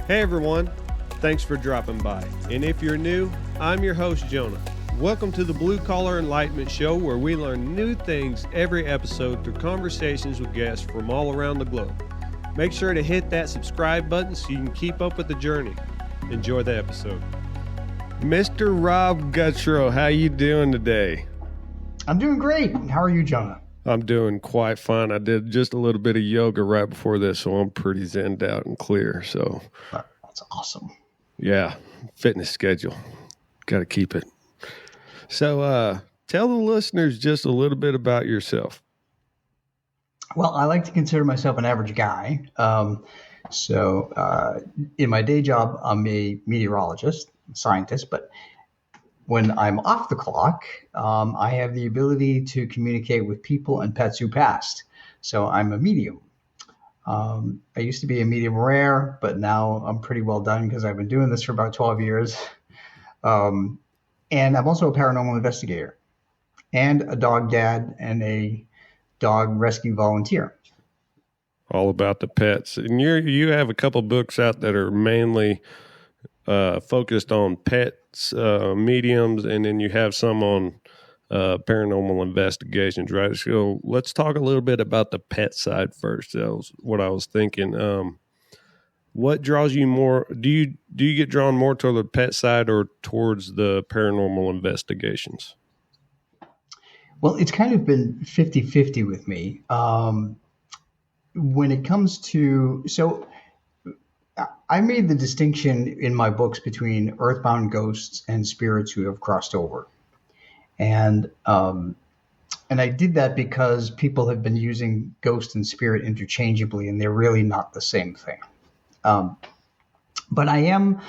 Hey everyone, thanks for dropping by. And if you're new, I'm your host, Jonah. Welcome to the Blue Collar Enlightenment Show, where we learn new things every episode through conversations with guests from all around the globe. Make sure to hit that subscribe button so you can keep up with the journey. Enjoy the episode. Mr. Rob Gutro, how you doing today? I'm doing great. How are you, Jonah? I'm doing quite fine. I did just a little bit of yoga right before this, so I'm pretty zenned out and clear. So that's awesome. Yeah, fitness schedule. Got to keep it. So tell the listeners just a little bit about yourself. Well, I like to consider myself an average guy. In my day job, I'm a meteorologist, scientist, but when I'm off the clock, I have the ability to communicate with people and pets who passed. So I'm a medium. I used to be a medium rare, but now I'm pretty well done because I've been doing this for about 12 years. And I'm also a paranormal investigator and a dog dad and a dog rescue volunteer. All about the pets. And you have a couple books out that are mainly focused on pets, mediums, and then you have some on paranormal investigations, right? So let's talk a little bit about the pet side first. That was what I was thinking. What draws you more? Do you get drawn more toward the pet side or towards the paranormal investigations? Well, it's kind of been 50-50 with me. When it comes to, I made the distinction in my books between earthbound ghosts and spirits who have crossed over. And I did that because people have been using ghost and spirit interchangeably, and they're really not the same thing. But I am,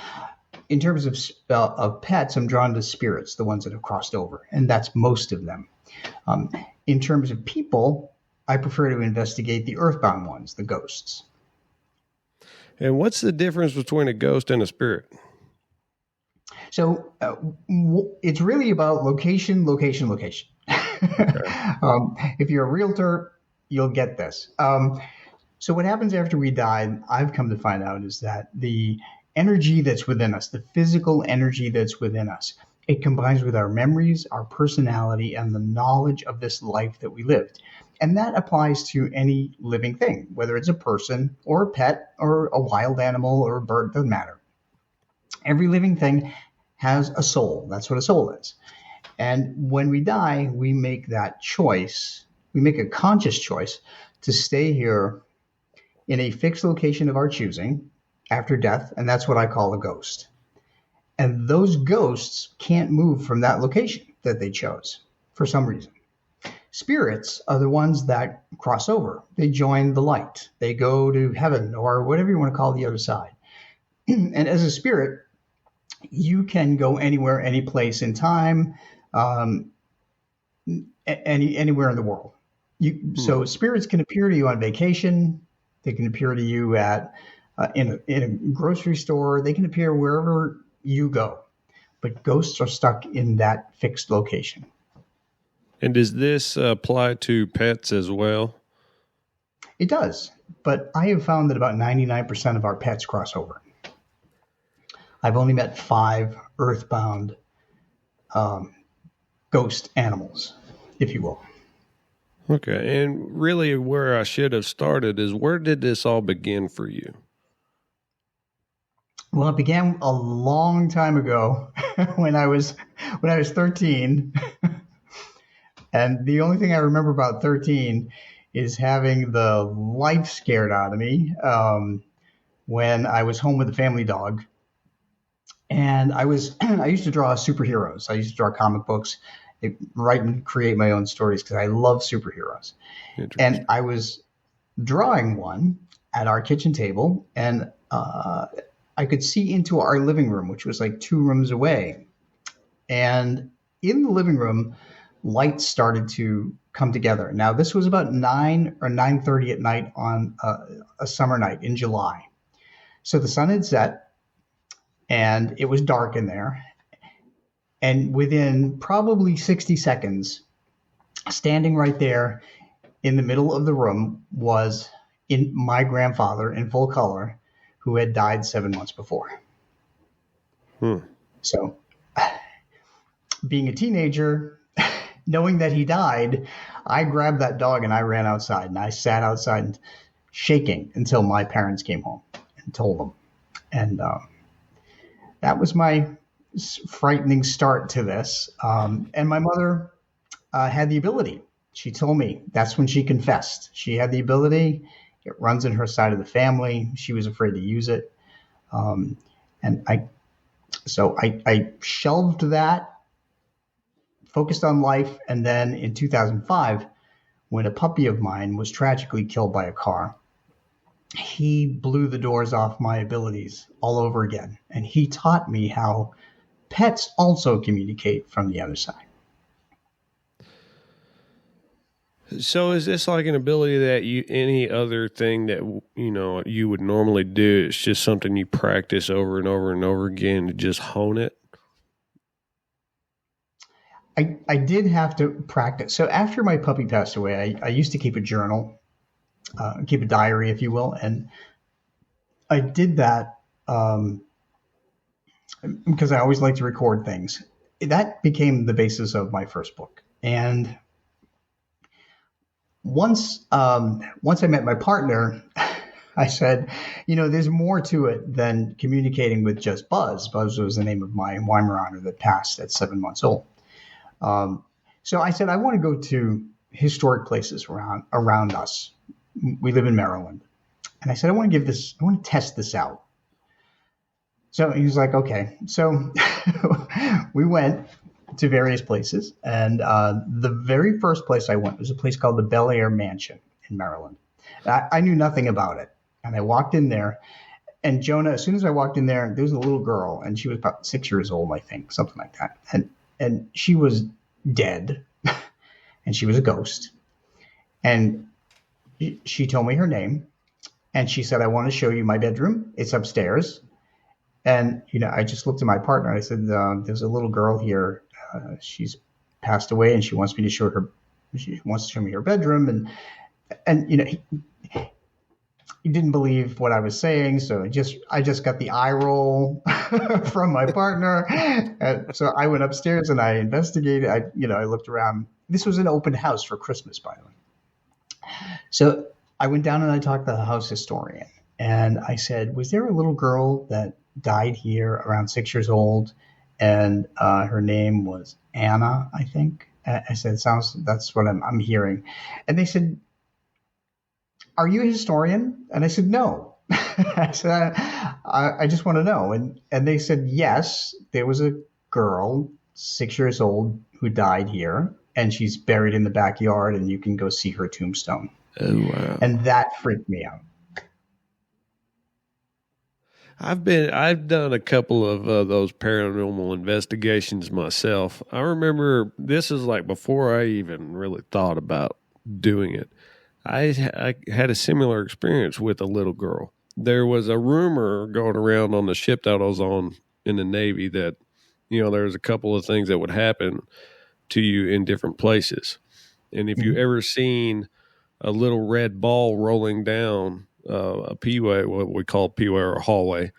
in terms of pets, I'm drawn to spirits, the ones that have crossed over, and that's most of them. In terms of people, I prefer to investigate the earthbound ones, the ghosts. And what's the difference between a ghost and a spirit? So it's really about location. Okay. If you're a realtor, you'll get this. So what happens after we die, I've come to find out, is that the energy that's within us, the physical energy that's within us, it combines with our memories, our personality, and the knowledge of this life that we lived. And that applies to any living thing, whether it's a person or a pet or a wild animal or a bird, doesn't matter. Every living thing has a soul. That's what a soul is. And when we die, we make that choice. We make a conscious choice to stay here in a fixed location of our choosing after death. And that's what I call a ghost. And those ghosts can't move from that location that they chose for some reason. Spirits are the ones that cross over. They join the light. They go to heaven or whatever you want to call the other side. And as a spirit, you can go anywhere, any place in time, anywhere in the world. So spirits can appear to you on vacation. They can appear to you in a grocery store. They can appear wherever you go. But ghosts are stuck in that fixed location. And does this apply to pets as well? It does, but I have found that about 99% of our pets cross over. I've only met 5 earthbound ghost animals, if you will. Okay, and really where I should have started is, where did this all begin for you? Well, it began a long time ago when I was 13. And the only thing I remember about 13 is having the life scared out of me when I was home with the family dog. And I used to draw superheroes. I used to draw comic books, write and create my own stories because I love superheroes. And I was drawing one at our kitchen table, and I could see into our living room, which was like 2 rooms away. And in the living room, lights started to come together. Now, this was about 9 or 9:30 at night on a summer night in July. So the sun had set, and it was dark in there. And within probably 60 seconds, standing right there in the middle of the room was my grandfather in full color, who had died 7 months before. So, being a teenager, knowing that he died, I grabbed that dog and I ran outside and I sat outside shaking until my parents came home and told them. And that was my frightening start to this. And my mother had the ability. She told me that's when she confessed. She had the ability. It runs in her side of the family. She was afraid to use it. And I shelved that, focused on life. And then in 2005, when a puppy of mine was tragically killed by a car, he blew the doors off my abilities all over again. And he taught me how pets also communicate from the other side. So is this like an ability that any other thing that, you would normally do, it's just something you practice over and over and over again to just hone it? I did have to practice. So after my puppy passed away, I used to keep a journal, keep a diary, if you will. And I did that because I always like to record things. That became the basis of my first book. And once I met my partner, I said, there's more to it than communicating with just Buzz. Buzz was the name of my Weimaraner that passed at 7 months old. So I said, I want to go to historic places around us. We live in Maryland. And I said, I want to test this out. So he was like, okay. So we went to various places. And the very first place I went was a place called the Bel Air Mansion in Maryland. I knew nothing about it. And I walked in there. And Jonah, as soon as I walked in there was a little girl. And she was about 6 years old, I think, something like that. And she was dead. And she was a ghost. And she told me her name. And she said, I want to show you my bedroom. It's upstairs. And, I just looked at my partner and I said, there's a little girl here. She's passed away and she wants to show me her bedroom. And he didn't believe what I was saying. So I just got the eye roll from my partner. And so I went upstairs and I investigated. I looked around. This was an open house for Christmas, by the way. So I went down and I talked to the house historian. And I said, was there a little girl that died here around 6 years old? And her name was Anna, I think. I said, that's what I'm hearing. And they said, are you a historian? And I said, no. I said, I just want to know. And they said, yes, there was a girl, 6 years old, who died here. And she's buried in the backyard and you can go see her tombstone. Oh, wow. And that freaked me out. I've done a couple of those paranormal investigations myself. I remember this is like before I even really thought about doing it. I had a similar experience with a little girl. There was a rumor going around on the ship that I was on in the Navy that, there was a couple of things that would happen to you in different places. And if you ever seen a little red ball rolling down a peeway, what we call peeway or a hallway,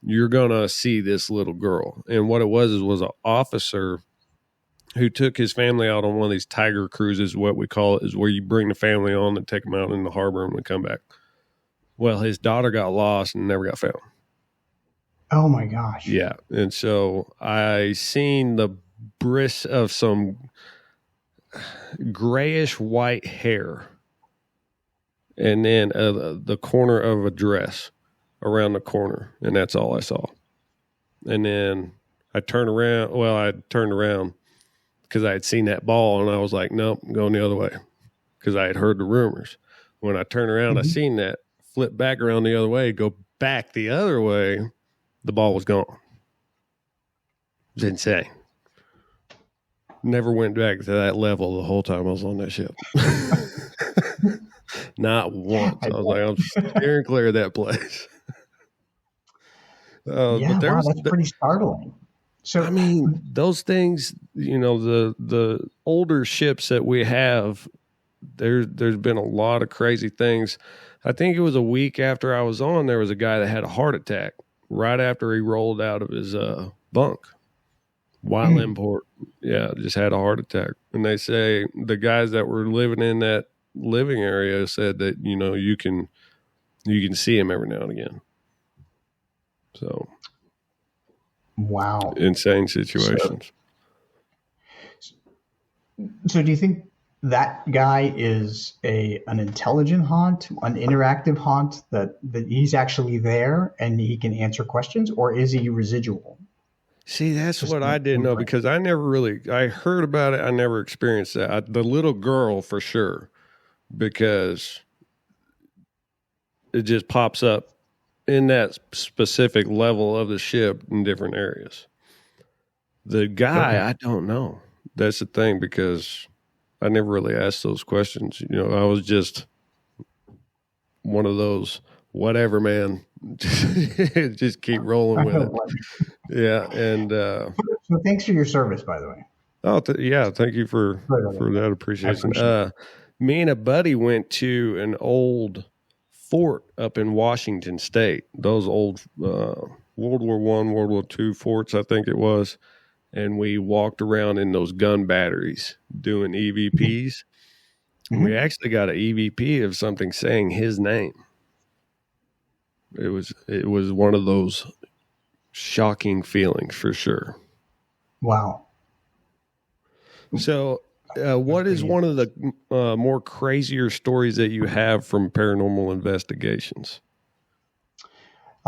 you're going to see this little girl. And what it was an officer who took his family out on one of these tiger cruises, what we call it, is where you bring the family on and take them out in the harbor and we come back. Well, his daughter got lost and never got found. Oh my gosh. Yeah. And so I seen the bris of some grayish white hair and then the corner of a dress around the corner. And that's all I saw. And then I turned around because I had seen that ball and I was like, nope, I'm going the other way because I had heard the rumors. When I turned around, I seen that, flip back around the other way, go back the other way, the ball was gone. It was insane. Never went back to that level the whole time I was on that ship. Not once. I was like, I'm steering clear of that place. But that's pretty startling. So I mean, those things, the older ships that we have, there's been a lot of crazy things. I think it was a week after I was on, there was a guy that had a heart attack right after he rolled out of his bunk while in port. Yeah, just had a heart attack. And they say the guys that were living in that living area said that, you can see him every now and again. So, wow. Insane situations. So do you think that guy is an intelligent haunt, an interactive haunt, that he's actually there and he can answer questions, or is he residual? See, that's what I didn't know, because I heard about it. I never experienced that. The little girl for sure, because it just pops up in that specific level of the ship in different areas. The guy, okay. I don't know. That's the thing, because I never really asked those questions. I was just one of those, whatever, man, just keep rolling with it. Yeah. And, so thanks for your service, by the way. Oh, yeah. Thank you for that appreciation. Me and a buddy went to an old fort up in Washington State, those old World War I, World War II forts, I think it was. And we walked around in those gun batteries doing EVPs. Mm-hmm. We actually got an EVP of something saying his name. It was one of those shocking feelings for sure. Wow. So what is one of the more crazier stories that you have from paranormal investigations?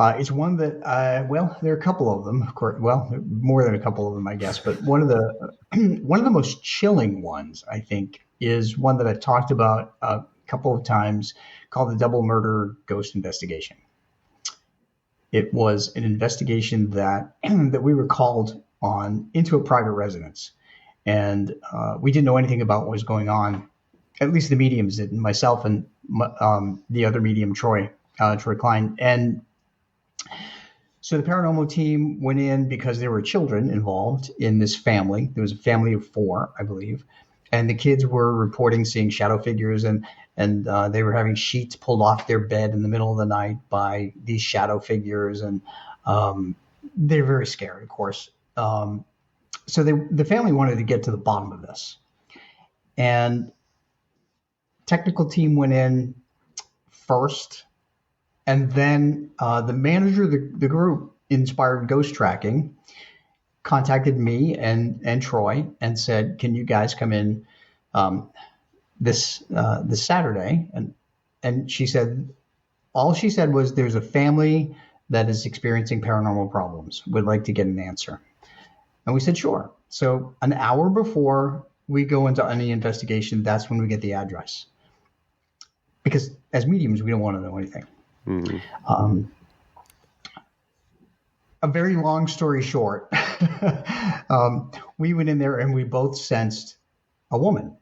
It's one that, there are a couple of them, of course. Well, more than a couple of them, I guess. But one of the most chilling ones, I think, is one that I've talked about a couple of times, called the double murder ghost investigation. It was an investigation that we were called on into a private residence, and we didn't know anything about what was going on. At least the mediums did, myself and the other medium, Troy Klein, and so the paranormal team went in because there were children involved in this family. There was a family of 4, I believe. And the kids were reporting seeing shadow figures, and they were having sheets pulled off their bed in the middle of the night by these shadow figures. And they're very scared, of course. So the family wanted to get to the bottom of this. And technical team went in first. And then the manager of the group, Inspired Ghost Tracking, contacted me and Troy and said, "Can you guys come in this Saturday?" And she said, all she said was, "There's a family that is experiencing paranormal problems. Would like to get an answer." And we said, "Sure." So an hour before we go into any investigation, that's when we get the address. Because as mediums, we don't want to know anything. Mm-hmm. A very long story short, we went in there and we both sensed a woman.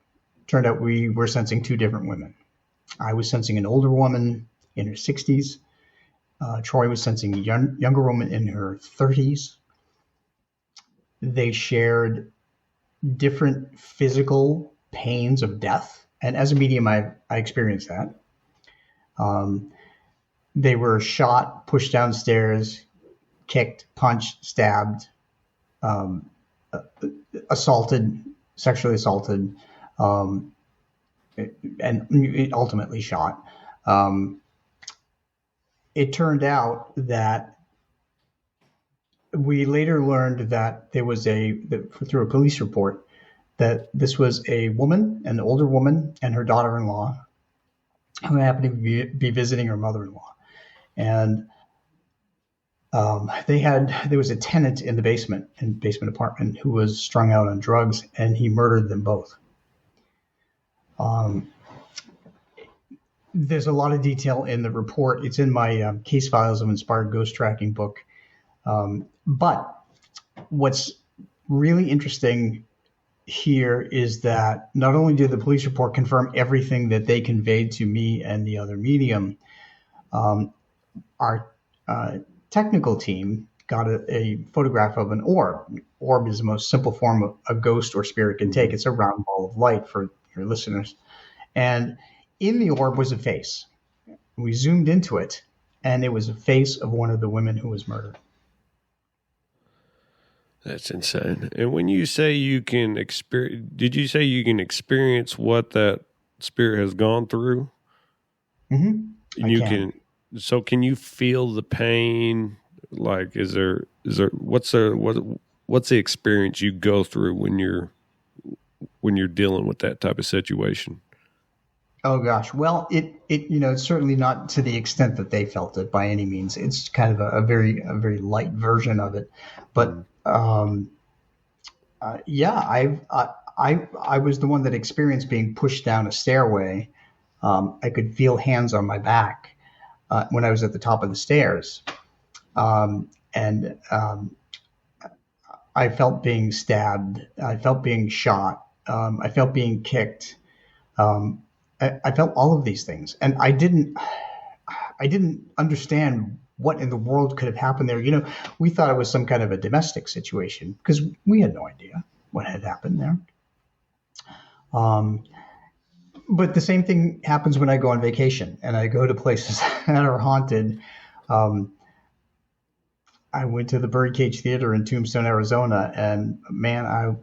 Turned out we were sensing 2 different women. I was sensing an older woman in her 60s. Troy was sensing a younger woman in her 30s. They shared different physical pains of death. And as a medium, I experienced that. They were shot, pushed downstairs, kicked, punched, stabbed, assaulted, sexually assaulted, and ultimately shot. It turned out that we later learned that there was through a police report, that this was a woman, an older woman, and her daughter-in-law who happened to be visiting her mother-in-law. And there was a tenant in the basement apartment who was strung out on drugs, and he murdered them both. There's a lot of detail in the report. It's in my Case Files of Inspired Ghost Tracking book. But what's really interesting here is that not only did the police report confirm everything that they conveyed to me and the other medium, our technical team got a photograph of an orb. Orb is the most simple form of a ghost or spirit can take. It's a round ball of light for your listeners. And in the orb was a face. We zoomed into it, and it was a face of one of the women who was murdered. That's insane. And when you say you can experience, did you say you can experience what that spirit has gone through? Mm-hmm. And I you can. can, so can you feel the pain? Like, what's the experience you go through when you're dealing with that type of situation? Oh gosh. Well, it's certainly not to the extent that they felt it by any means. It's kind of a very light version of it, but Mm. yeah, I was the one that experienced being pushed down a stairway. I could feel hands on my back when I was at the top of the stairs, and I felt being stabbed. I felt being shot. I felt being kicked. Um, I felt all of these things, and I didn't understand what in the world could have happened there. We thought it was some kind of a domestic situation because we had no idea what had happened there. Um, but the same thing happens when I go on vacation and I go to places that are haunted. Um, I went to the Birdcage Theater in Tombstone, Arizona, and man,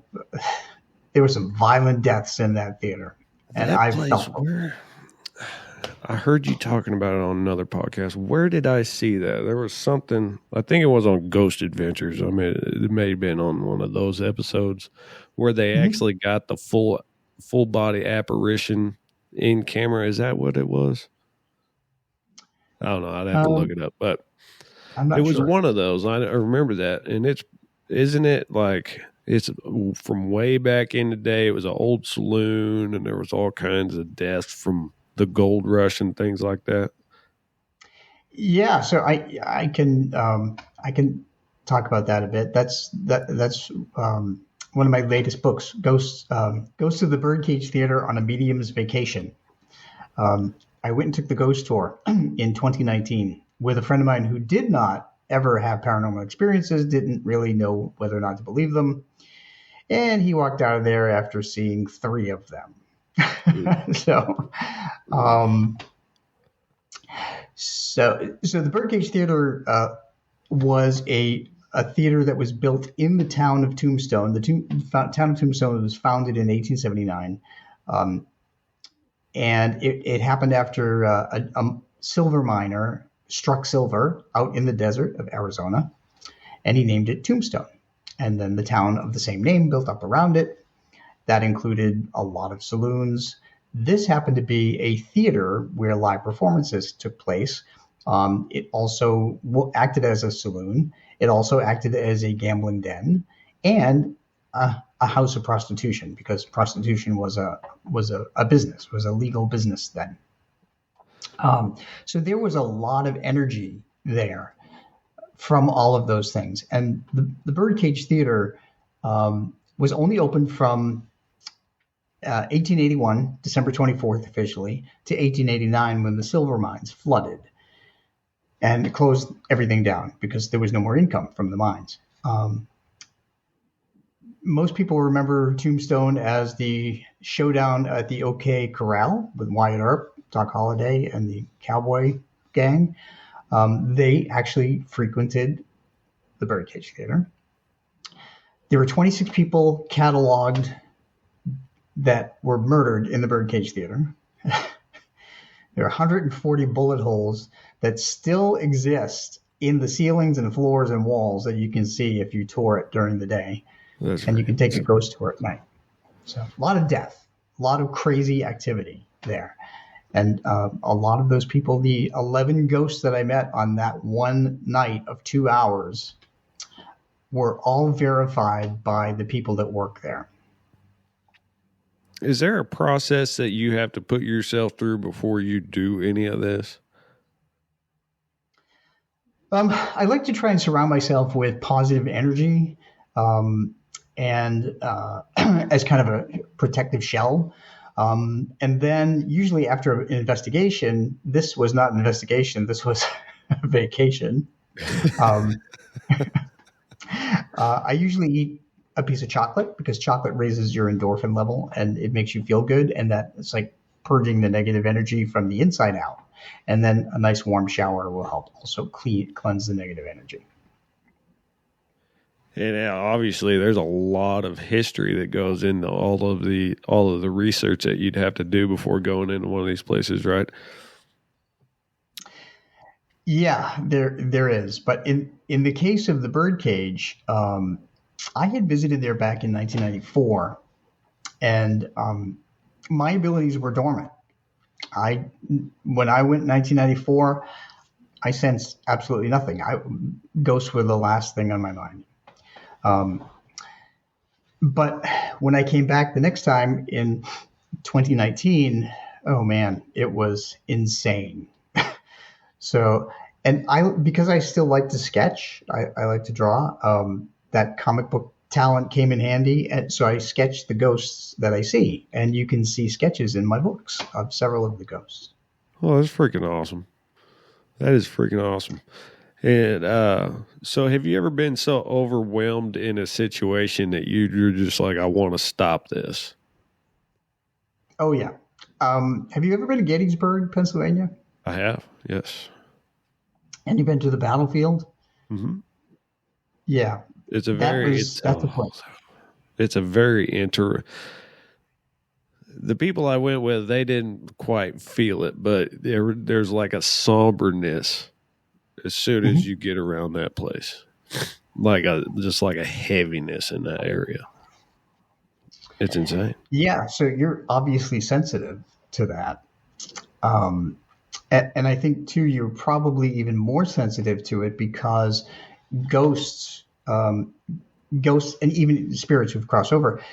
there were some violent deaths in that theater, and That I place, felt them. where I heard you talking about it on another podcast. Where did I see that? There was something, I think it was on Ghost Adventures. I mean, it may have been on one of those episodes where they Mhm. actually got the full body apparition in camera. Is that what it was? I don't know. I'd have to look Um, it up, but I'm it not was sure. one of those. I remember that, and isn't it like it's from way back in the day? It was an old saloon, and there was all kinds of deaths from the gold rush and things like that. Yeah, so I can talk about that a bit. That's one of my latest books, Ghosts of the Birdcage Theater on a Medium's Vacation. I went and took the ghost tour in 2019 with a friend of mine who did not ever have paranormal experiences, didn't really know whether or not to believe them, and he walked out of there after seeing three of them. so, Wow. um, so the Birdcage Theater was a theater that was built in the town of Tombstone. Town of Tombstone was founded in 1879, um, and it happened after a silver miner struck silver out in the desert of Arizona, and he named it Tombstone. And then the town of the same name built up around it. That included a lot of saloons. This happened to be a theater where live performances took place. It also acted as a saloon. It also acted as a gambling den and a house of prostitution because prostitution was a business, was a legal business then. So there was a lot of energy there from all of those things. And the Birdcage Theater was only open from 1881, December 24th officially, to 1889 when the silver mines flooded and closed everything down because there was no more income from the mines. Most people remember Tombstone as the showdown at the OK Corral with Wyatt Earp, Doc Holliday, and the Cowboy Gang. They actually frequented the Birdcage Theater. There were 26 people cataloged that were murdered in the Birdcage Theater. There are 140 bullet holes that still exist in the ceilings and floors and walls that you can see if you tour it during the day, That's and you can take a crazy. ghost tour at night. So a lot of death, a lot of crazy activity there. And a lot of those people, the 11 ghosts that I met on that one night of 2 hours, were all verified by the people that work there. Is there a process that you have to put yourself through before you do any of this? I like to try and surround myself with positive energy um, and as kind of a protective shell. And then, usually, after an investigation, this was not an investigation, this was a vacation. Um, I usually eat a piece of chocolate because chocolate raises your endorphin level and it makes you feel good. And that it's like purging the negative energy from the inside out. And then a nice warm shower will help also cleanse the negative energy. And obviously, there's a lot of history that goes into all of the research that you'd have to do before going into one of these places, right? Yeah, there is. But in the case of the birdcage, I had visited there back in 1994, and my abilities were dormant. When I went in 1994, I sensed absolutely nothing. Ghosts were the last thing on my mind. But when I came back the next time in 2019, oh man, it was insane. So, and because I still like to sketch, I like to draw. That comic book talent came in handy, and so I sketched the ghosts that I see, and you can see sketches in my books of several of the ghosts. Oh, that's freaking awesome. That is freaking awesome. And so, have you ever been so overwhelmed in a situation that you're just like, I want to stop this? Oh yeah. Have you ever been to Gettysburg, Pennsylvania? I have, yes. And you've been to the battlefield? Mm-hmm. Yeah. It's a that's the place. It's a very the people I went with, they didn't quite feel it, but there's like a somberness as soon as you get around that place, just like a heaviness in that area. It's insane. Yeah, so you're obviously sensitive to that, and I think too you're probably even more sensitive to it because ghosts, ghosts, and even spirits who've crossed over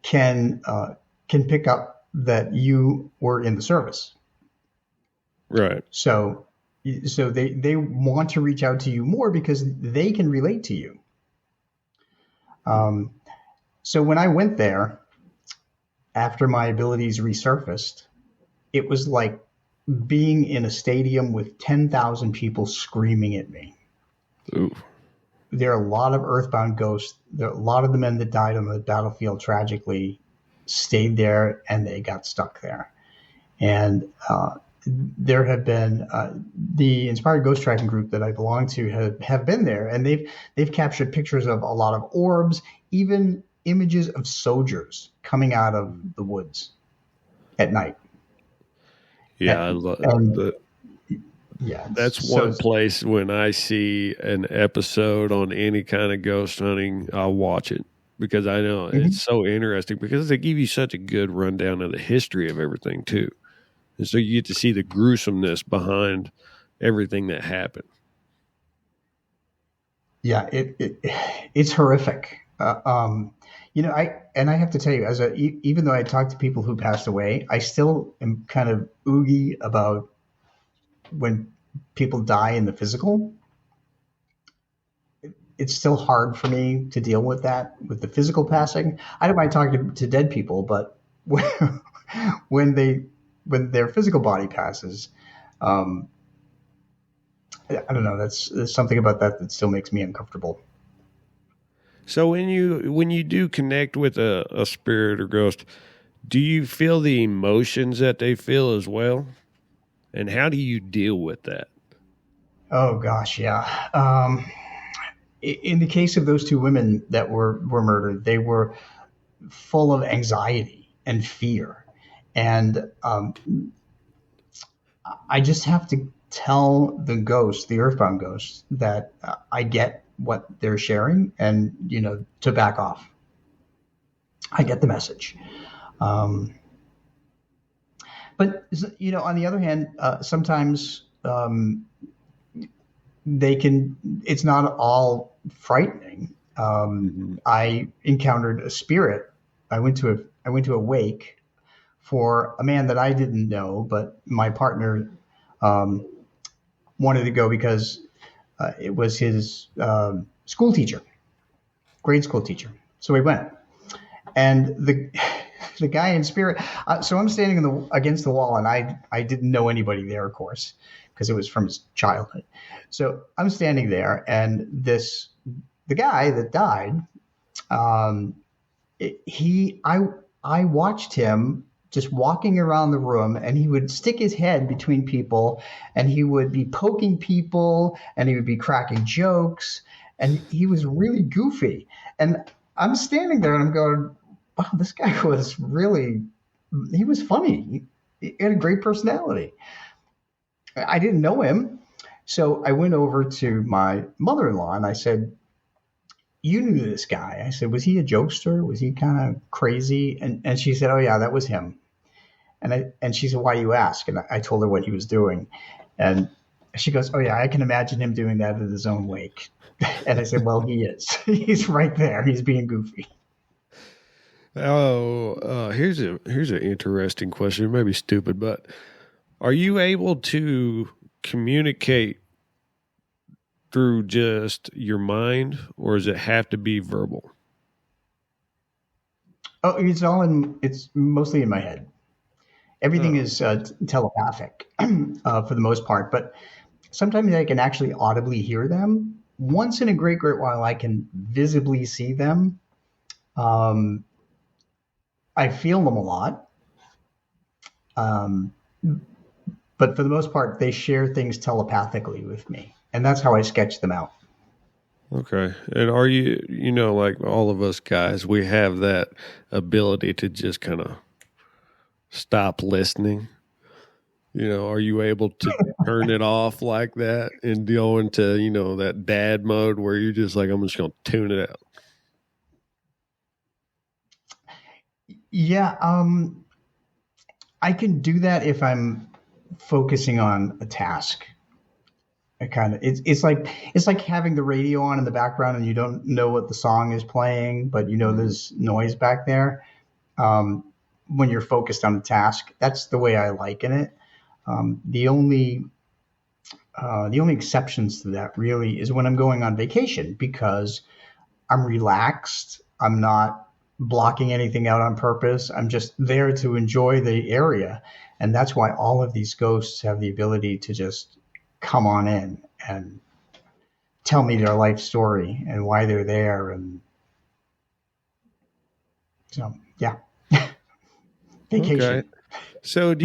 can pick up that you were in the service. Right. So they want to reach out to you more because they can relate to you. So when I went there, after my abilities resurfaced, it was like being in a stadium with 10,000 people screaming at me. Ooh. There are a lot of earthbound ghosts. A lot of the men that died on the battlefield tragically stayed there and they got stuck there. And there have been the Inspired Ghost Tracking group that I belong to have been there, and they've captured pictures of a lot of orbs, even images of soldiers coming out of the woods at night. Yeah, I love that. Yeah, that's one place when I see an episode on any kind of ghost hunting, I'll watch it because I know it's so interesting because they give you such a good rundown of the history of everything too. And so you get to see the gruesomeness behind everything that happened. Yeah, it's horrific. I have to tell you, even though I talked to people who passed away, I still am kind of oogie about when people die in the physical. It's still hard for me to deal with that, with the physical passing. I don't mind talking to dead people, but when their physical body passes, I don't know. There's something about that still makes me uncomfortable. So when you do connect with a spirit or ghost, do you feel the emotions that they feel as well? And how do you deal with that? Oh gosh, yeah. In the case of those two women that were murdered, they were full of anxiety and fear, and I just have to tell the ghost, the earthbound ghost, that I get what they're sharing, and to back off. I get the message. But on the other hand, sometimes it's not all frightening. I encountered a spirit. I went to a wake for a man that I didn't know, but my partner wanted to go because it was his school teacher, grade school teacher. So we went, and the guy in spirit. So I'm standing against the wall, and I didn't know anybody there, of course, because it was from his childhood. So I'm standing there, and the guy that died, I watched him just walking around the room, and he would stick his head between people, and he would be poking people, and he would be cracking jokes, and he was really goofy. And I'm standing there and I'm going, wow, this guy was really, he was funny. He had a great personality. I didn't know him. So I went over to my mother in law and I said, you knew this guy. I said, was he a jokester? Was he kind of crazy? And she said, oh, yeah, that was him. And she said, why do you ask? And I told her what he was doing. And she goes, oh, yeah, I can imagine him doing that at his own wake. And I said, well, he is. He's right there. He's being goofy. Here's an interesting question. It may be stupid, but are you able to communicate through just your mind, or does it have to be verbal? Oh, it's mostly in my head. Everything is telepathic for the most part, but sometimes I can actually audibly hear them. Once in a great while, I can visibly see them. I feel them a lot. But for the most part, they share things telepathically with me. And that's how I sketch them out. Okay. And are you, like all of us guys, we have that ability to just kind of stop listening. Are you able to turn it off like that and go into, that dad mode where you're just like, I'm just going to tune it out? Yeah. I can do that if I'm focusing on a task. It's like having the radio on in the background and you don't know what the song is playing, but there's noise back there. When you're focused on the task, that's the way I liken it. The only exceptions to that really is when I'm going on vacation, because I'm relaxed. I'm not blocking anything out on purpose. I'm just there to enjoy the area. And that's why all of these ghosts have the ability to just come on in and tell me their life story and why they're there. And so, yeah. Vacation. Okay. So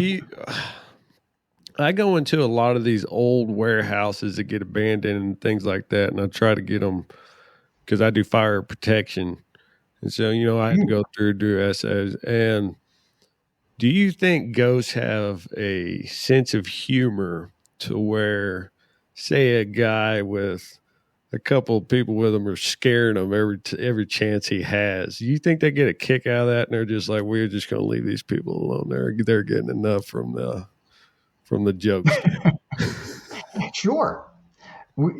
I go into a lot of these old warehouses that get abandoned and things like that, and I try to get them because I do fire protection. And so, I have to go through do essays. And do you think ghosts have a sense of humor to where, say, a guy with a couple of people with him are scaring him every chance he has? Do you think they get a kick out of that, and they're just like, we're just going to leave these people alone? They're getting enough from the jokes. Sure. When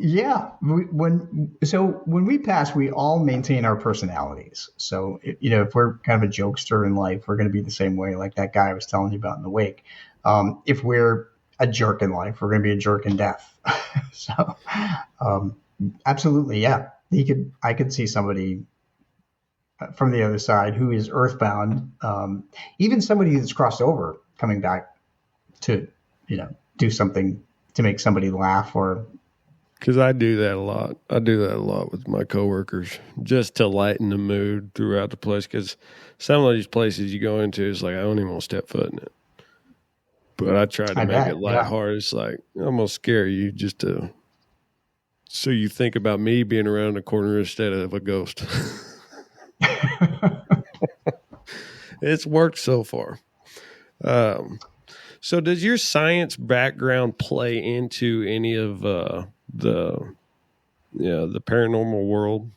we pass, we all maintain our personalities. So, if we're kind of a jokester in life, we're going to be the same way, like that guy I was telling you about in the wake. If we're a jerk in life, we're going to be a jerk in death. So, absolutely, yeah. I could see somebody from the other side who is earthbound, even somebody that's crossed over coming back to, do something to make somebody laugh or. Because I do that a lot. I do that a lot with my coworkers, just to lighten the mood throughout the place. Because some of these places you go into, it's like, I don't even want to step foot in it. But I try to make it lighthearted. Yeah. It's like, I'm going to scare you so you think about me being around the corner instead of a ghost. It's worked so far. So does your science background play into any of the paranormal world?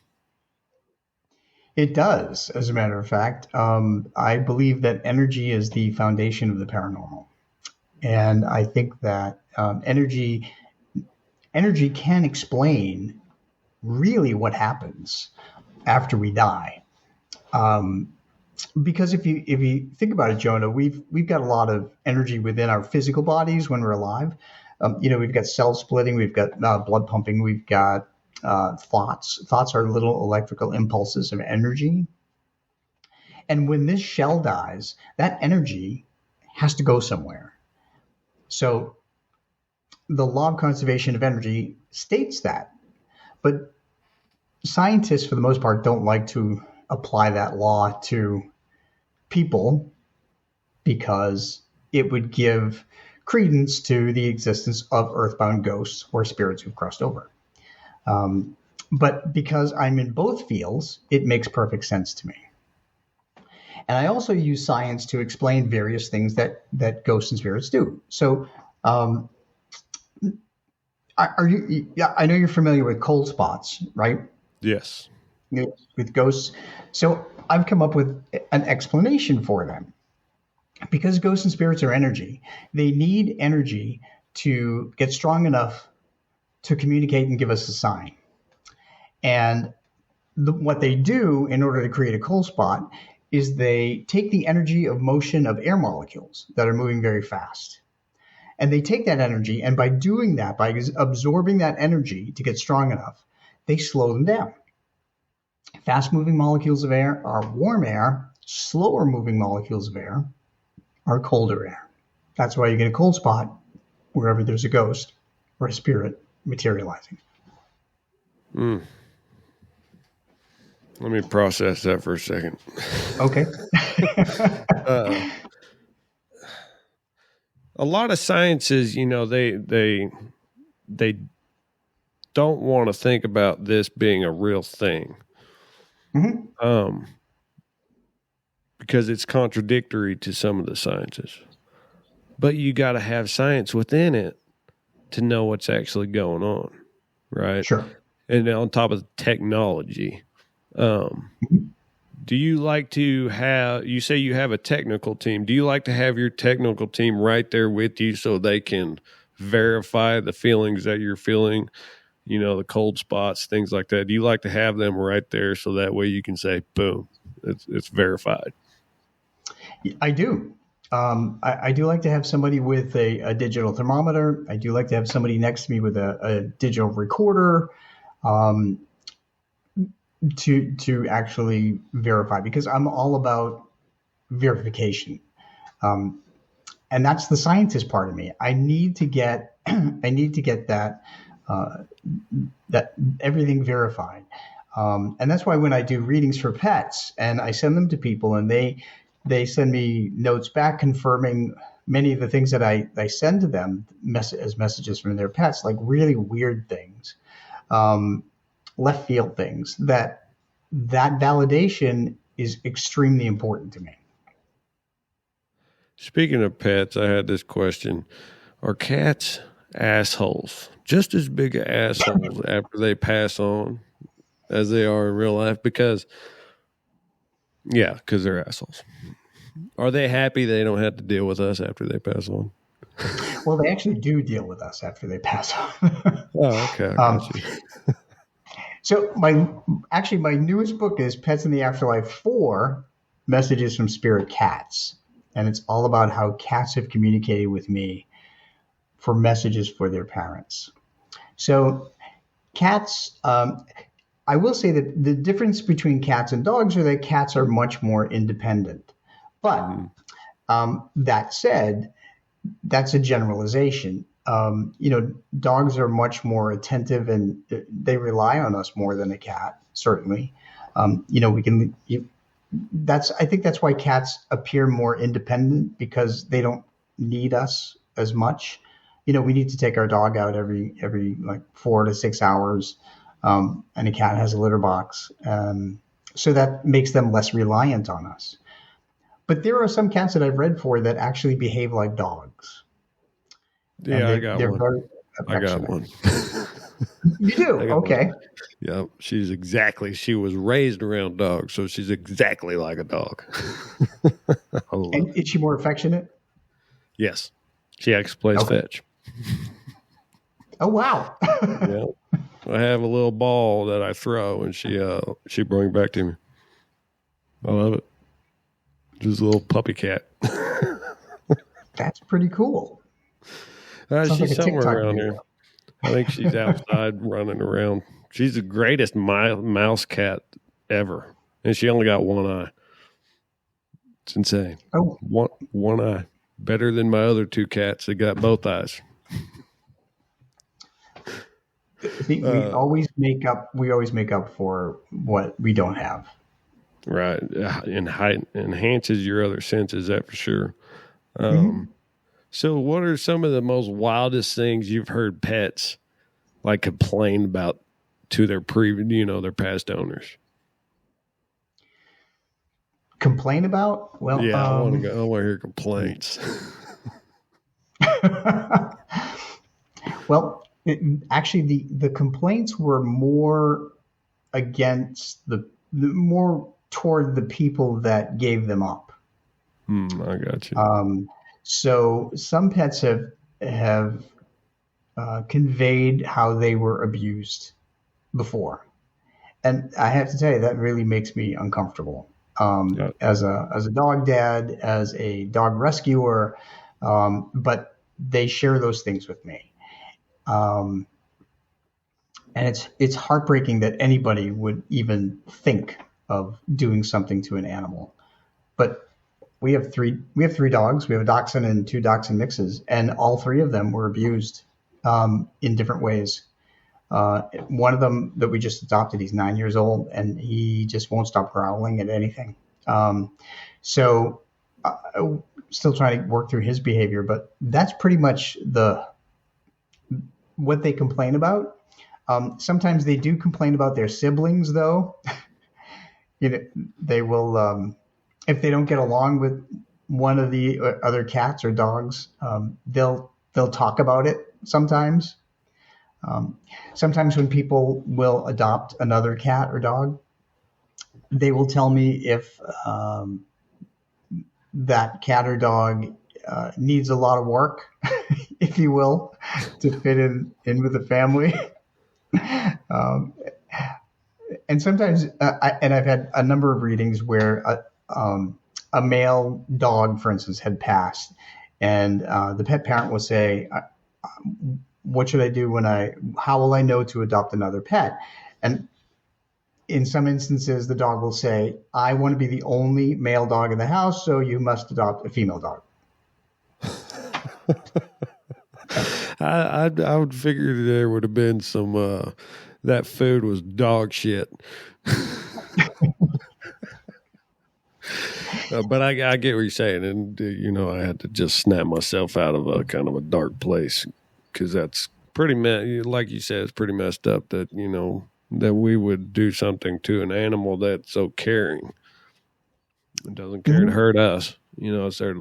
It does, as a matter of fact. I believe that energy is the foundation of the paranormal. And I think that energy can explain really what happens after we die. Because if you think about it, Jonah, we've got a lot of energy within our physical bodies when we're alive. We've got cell splitting, we've got blood pumping, we've got thoughts. Thoughts are little electrical impulses of energy. And when this shell dies, that energy has to go somewhere. So the law of conservation of energy states that. But scientists, for the most part, don't like to apply that law to people because it would give credence to the existence of earthbound ghosts or spirits who've crossed over. But because I'm in both fields, it makes perfect sense to me. And I also use science to explain various things that ghosts and spirits do. So, are you? Yeah, I know you're familiar with cold spots, right? Yes. With ghosts. So I've come up with an explanation for them. Because ghosts and spirits are energy, they need energy to get strong enough to communicate and give us a sign. And what they do in order to create a cold spot is they take the energy of motion of air molecules that are moving very fast. And they take that energy, and by doing that, by absorbing that energy to get strong enough, they slow them down. Fast moving molecules of air are warm air, slower moving molecules of air are colder air. That's why you get a cold spot wherever there's a ghost or a spirit materializing. Let me process that for a second. Okay. A lot of sciences, they don't want to think about this being a real thing. Mm-hmm. Because it's contradictory to some of the sciences. But you got to have science within it to know what's actually going on, right? Sure. And on top of technology, do you like to have, you say you have a technical team, do you like to have your technical team right there with you so they can verify the feelings that you're feeling, the cold spots, things like that? Do you like to have them right there so that way you can say, boom, it's verified? I do. I do like to have somebody with a digital thermometer. I do like to have somebody next to me with a digital recorder to actually verify, because I'm all about verification. And that's the scientist part of me. I need to get that that everything verified. And that's why when I do readings for pets and I send them to people and they send me notes back confirming many of the things that I send to them as messages from their pets, like really weird things, left field things, that validation is extremely important to me. Speaking of pets, I had this question. Are cats assholes? Just as big assholes after they pass on as they are in real life? Because they're assholes. Are they happy they don't have to deal with us after they pass on? Well, they actually do deal with us after they pass on. Oh, okay. I got you. So my newest book is Pets in the Afterlife 4, Messages from Spirit Cats. And it's all about how cats have communicated with me for messages for their parents. So cats, I will say that the difference between cats and dogs are that cats are much more independent. But that said, that's a generalization. Dogs are much more attentive and they rely on us more than a cat, certainly. I think that's why cats appear more independent, because they don't need us as much. We need to take our dog out every like 4 to 6 hours. And a cat has a litter box. So that makes them less reliant on us. But there are some cats that I've read for that actually behave like dogs. Yeah, I got one. I got one. You do? Okay. Yeah, she was raised around dogs, so she's exactly like a dog. And is she more affectionate? Yes. She actually plays fetch. Oh, wow. Yeah. I have a little ball that I throw, and she brings back to me. I love it. Just a little puppy cat. That's pretty cool. She's like somewhere around here. I think she's outside running around. She's the greatest mouse cat ever, and she only got one eye. It's insane. Oh, one eye, better than my other two cats that got both eyes. We always make up for what we don't have. Right, and enhances your other senses, that for sure. Um, so what are some of the most wildest things you've heard pets like complain about to their their past owners? Complain about? Well, Yeah, I want to hear complaints. well, actually, the complaints were more against the more toward the people that gave them up. I got you. So some pets have conveyed how they were abused before, and I have to tell you that really makes me uncomfortable. Yeah. As a dog dad, as a dog rescuer, but they share those things with me. Um, and it's heartbreaking that anybody would even think of doing something to an animal. But we have three dogs. We have a dachshund and two dachshund mixes, and all three of them were abused in different ways. One of them that we just adopted, he's 9 years old, and he just won't stop growling at anything. Um, so still trying to work through his behavior, but that's pretty much the what they complain about. Sometimes they do complain about their siblings, though. You know, they will if they don't get along with one of the other cats or dogs, they'll talk about it sometimes. Um, Sometimes when people will adopt another cat or dog, they will tell me if that cat or dog needs a lot of work, if you will, to fit in with the family. um, and sometimes, I've had a number of readings where a male dog, for instance, had passed, and the pet parent will say, "What should I do How will I know to adopt another pet?" And in some instances, the dog will say, "I want to be the only male dog in the house, so you must adopt a female dog." I would figure there would have been some that food was dog shit. But I get what you're saying, and I had to just snap myself out of a kind of a dark place because that's like you said, it's pretty messed up that that we would do something to an animal that's so caring. It doesn't care to hurt us. It's there.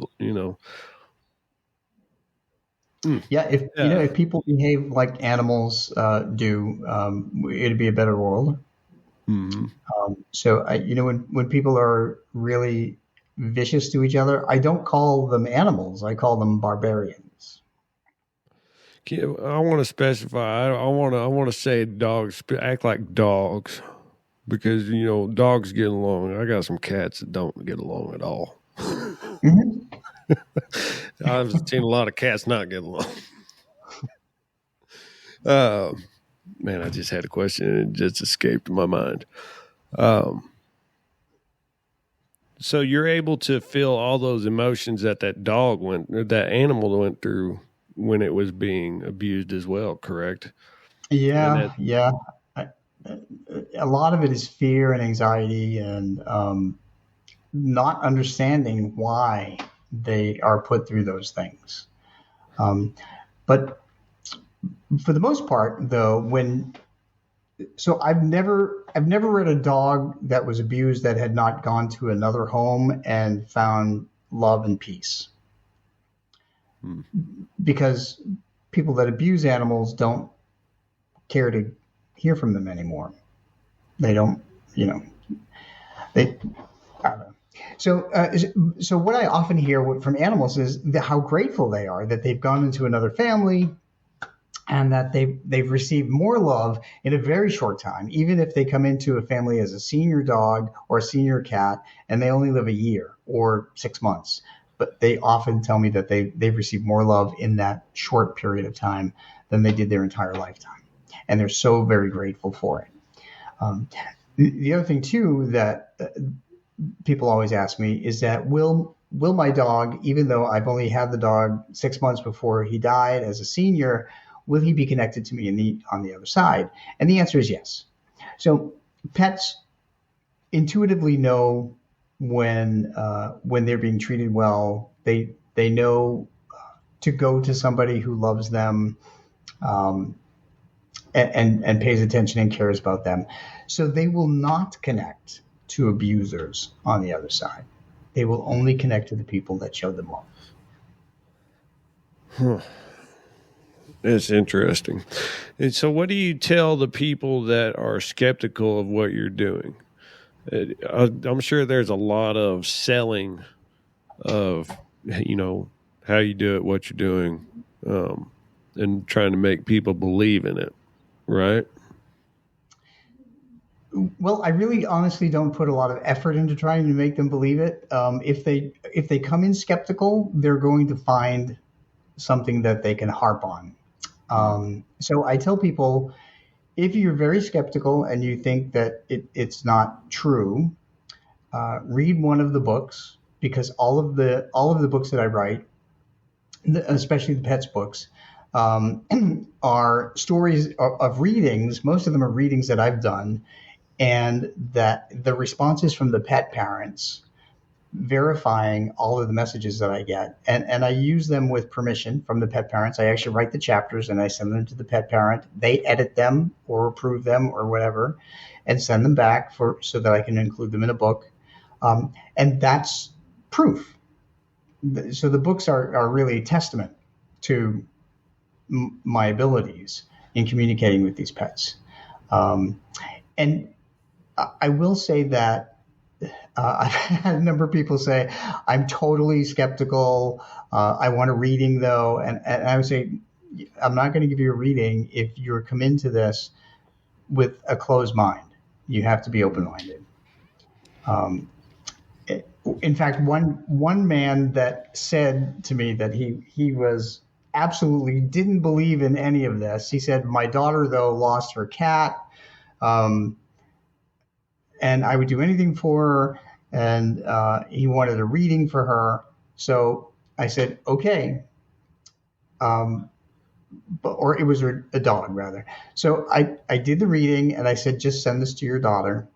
Yeah, if people behave like animals do, it'd be a better world. Mm-hmm. So when people are really vicious to each other, I don't call them animals. I call them barbarians. I want to specify. I want to say dogs act like dogs because dogs get along. I got some cats that don't get along at all. Mm-hmm. I've seen a lot of cats not get along. Man, I just had a question and it just escaped my mind. So you're able to feel all those emotions that that animal went through when it was being abused as well, correct? Yeah, yeah. A lot of it is fear and anxiety and not understanding why they are put through those things. But for the most part, though, I've never read a dog that was abused that had not gone to another home and found love and peace. Because people that abuse animals don't care to hear from them anymore. They don't, they. I don't know. So what I often hear from animals is how grateful they are that they've gone into another family and that they've received more love in a very short time, even if they come into a family as a senior dog or a senior cat and they only live a year or 6 months. But they often tell me that they've received more love in that short period of time than they did their entire lifetime. And they're so very grateful for it. The other thing, too, that people always ask me is that will my dog, even though I've only had the dog 6 months before he died as a senior, will he be connected to me on the other side? And the answer is yes. So pets intuitively know when they're being treated well. They They know to go to somebody who loves them, um, and pays attention and cares about them. So they will not connect to abusers on the other side. They will only connect to the people that show them love. Huh. It's interesting. And so, what do you tell the people that are skeptical of what you're doing? I'm sure there's a lot of selling of, how you do it, what you're doing, and trying to make people believe in it, right? Well, I really honestly don't put a lot of effort into trying to make them believe it. If they come in skeptical, they're going to find something that they can harp on. So I tell people, if you're very skeptical and you think that it's not true, read one of the books, because all of the books that I write, especially the pets books, are stories of readings. Most of them are readings that I've done, and that the responses from the pet parents verifying all of the messages that I get. And I use them with permission from the pet parents. I actually write the chapters and I send them to the pet parent. They edit them or approve them or whatever and send them back so that I can include them in a book. And that's proof. So the books are really a testament to my abilities in communicating with these pets. And I will say that I've had a number of people say, I'm totally skeptical. I want a reading, though. And I would say, I'm not going to give you a reading if you come into this with a closed mind. You have to be open-minded. In fact, one man that said to me that he was absolutely didn't believe in any of this. He said, my daughter, though, lost her cat. And I would do anything for her, and he wanted a reading for her. So I said, okay. Or it was a dog, rather. So I did the reading, and I said, just send this to your daughter.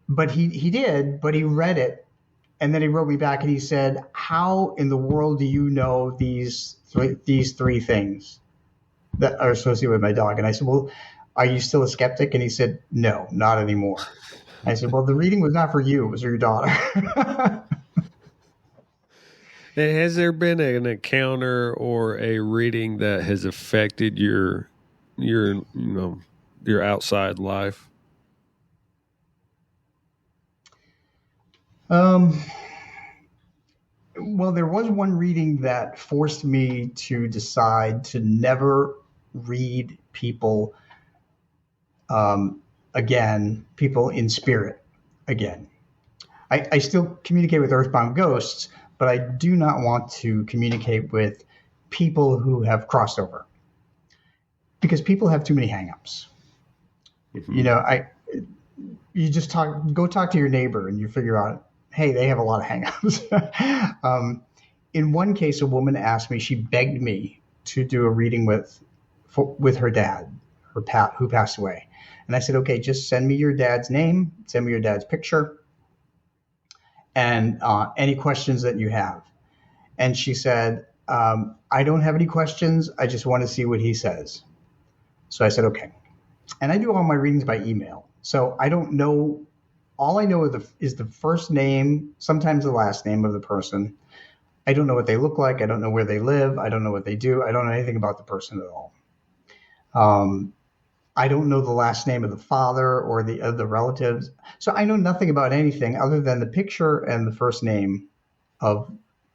But he did, but he read it, and then he wrote me back, and he said, how in the world do you know these three things that are associated with my dog? And I said, well, are you still a skeptic? And he said, no, not anymore. I said, well, the reading was not for you. It was for your daughter. Has there been an encounter or a reading that has affected your outside life? Well, there was one reading that forced me to decide to never read people again, people in spirit again. I still communicate with earthbound ghosts, but I do not want to communicate with people who have crossed over, because people have too many hangups. Mm-hmm. You just go talk to your neighbor and you figure out, hey, they have a lot of hangups. In one case, a woman asked me, she begged me to do a reading with her dad, who passed away. And I said, okay, just send me your dad's name, send me your dad's picture, and any questions that you have. And she said, I don't have any questions. I just want to see what he says. So I said, okay. And I do all my readings by email. So I don't know. All I know is the first name, sometimes the last name of the person. I don't know what they look like. I don't know where they live. I don't know what they do. I don't know anything about the person at all. I don't know the last name of the father or the relatives. So I know nothing about anything other than the picture and the first name of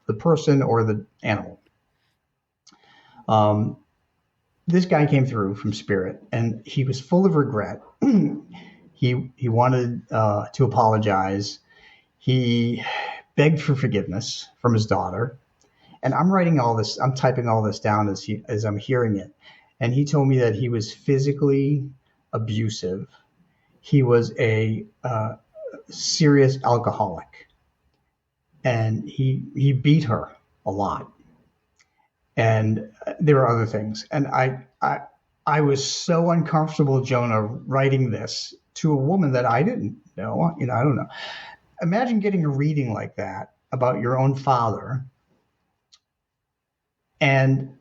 the person or the animal. This guy came through from spirit, and he was full of regret. He wanted to apologize. He begged for forgiveness from his daughter. And I'm writing all this, I'm typing all this down as I'm hearing it. And he told me that he was physically abusive. He was a serious alcoholic. And he beat her a lot. And there were other things. And I was so uncomfortable, Jonah, writing this to a woman that I didn't know. I don't know. Imagine getting a reading like that about your own father, And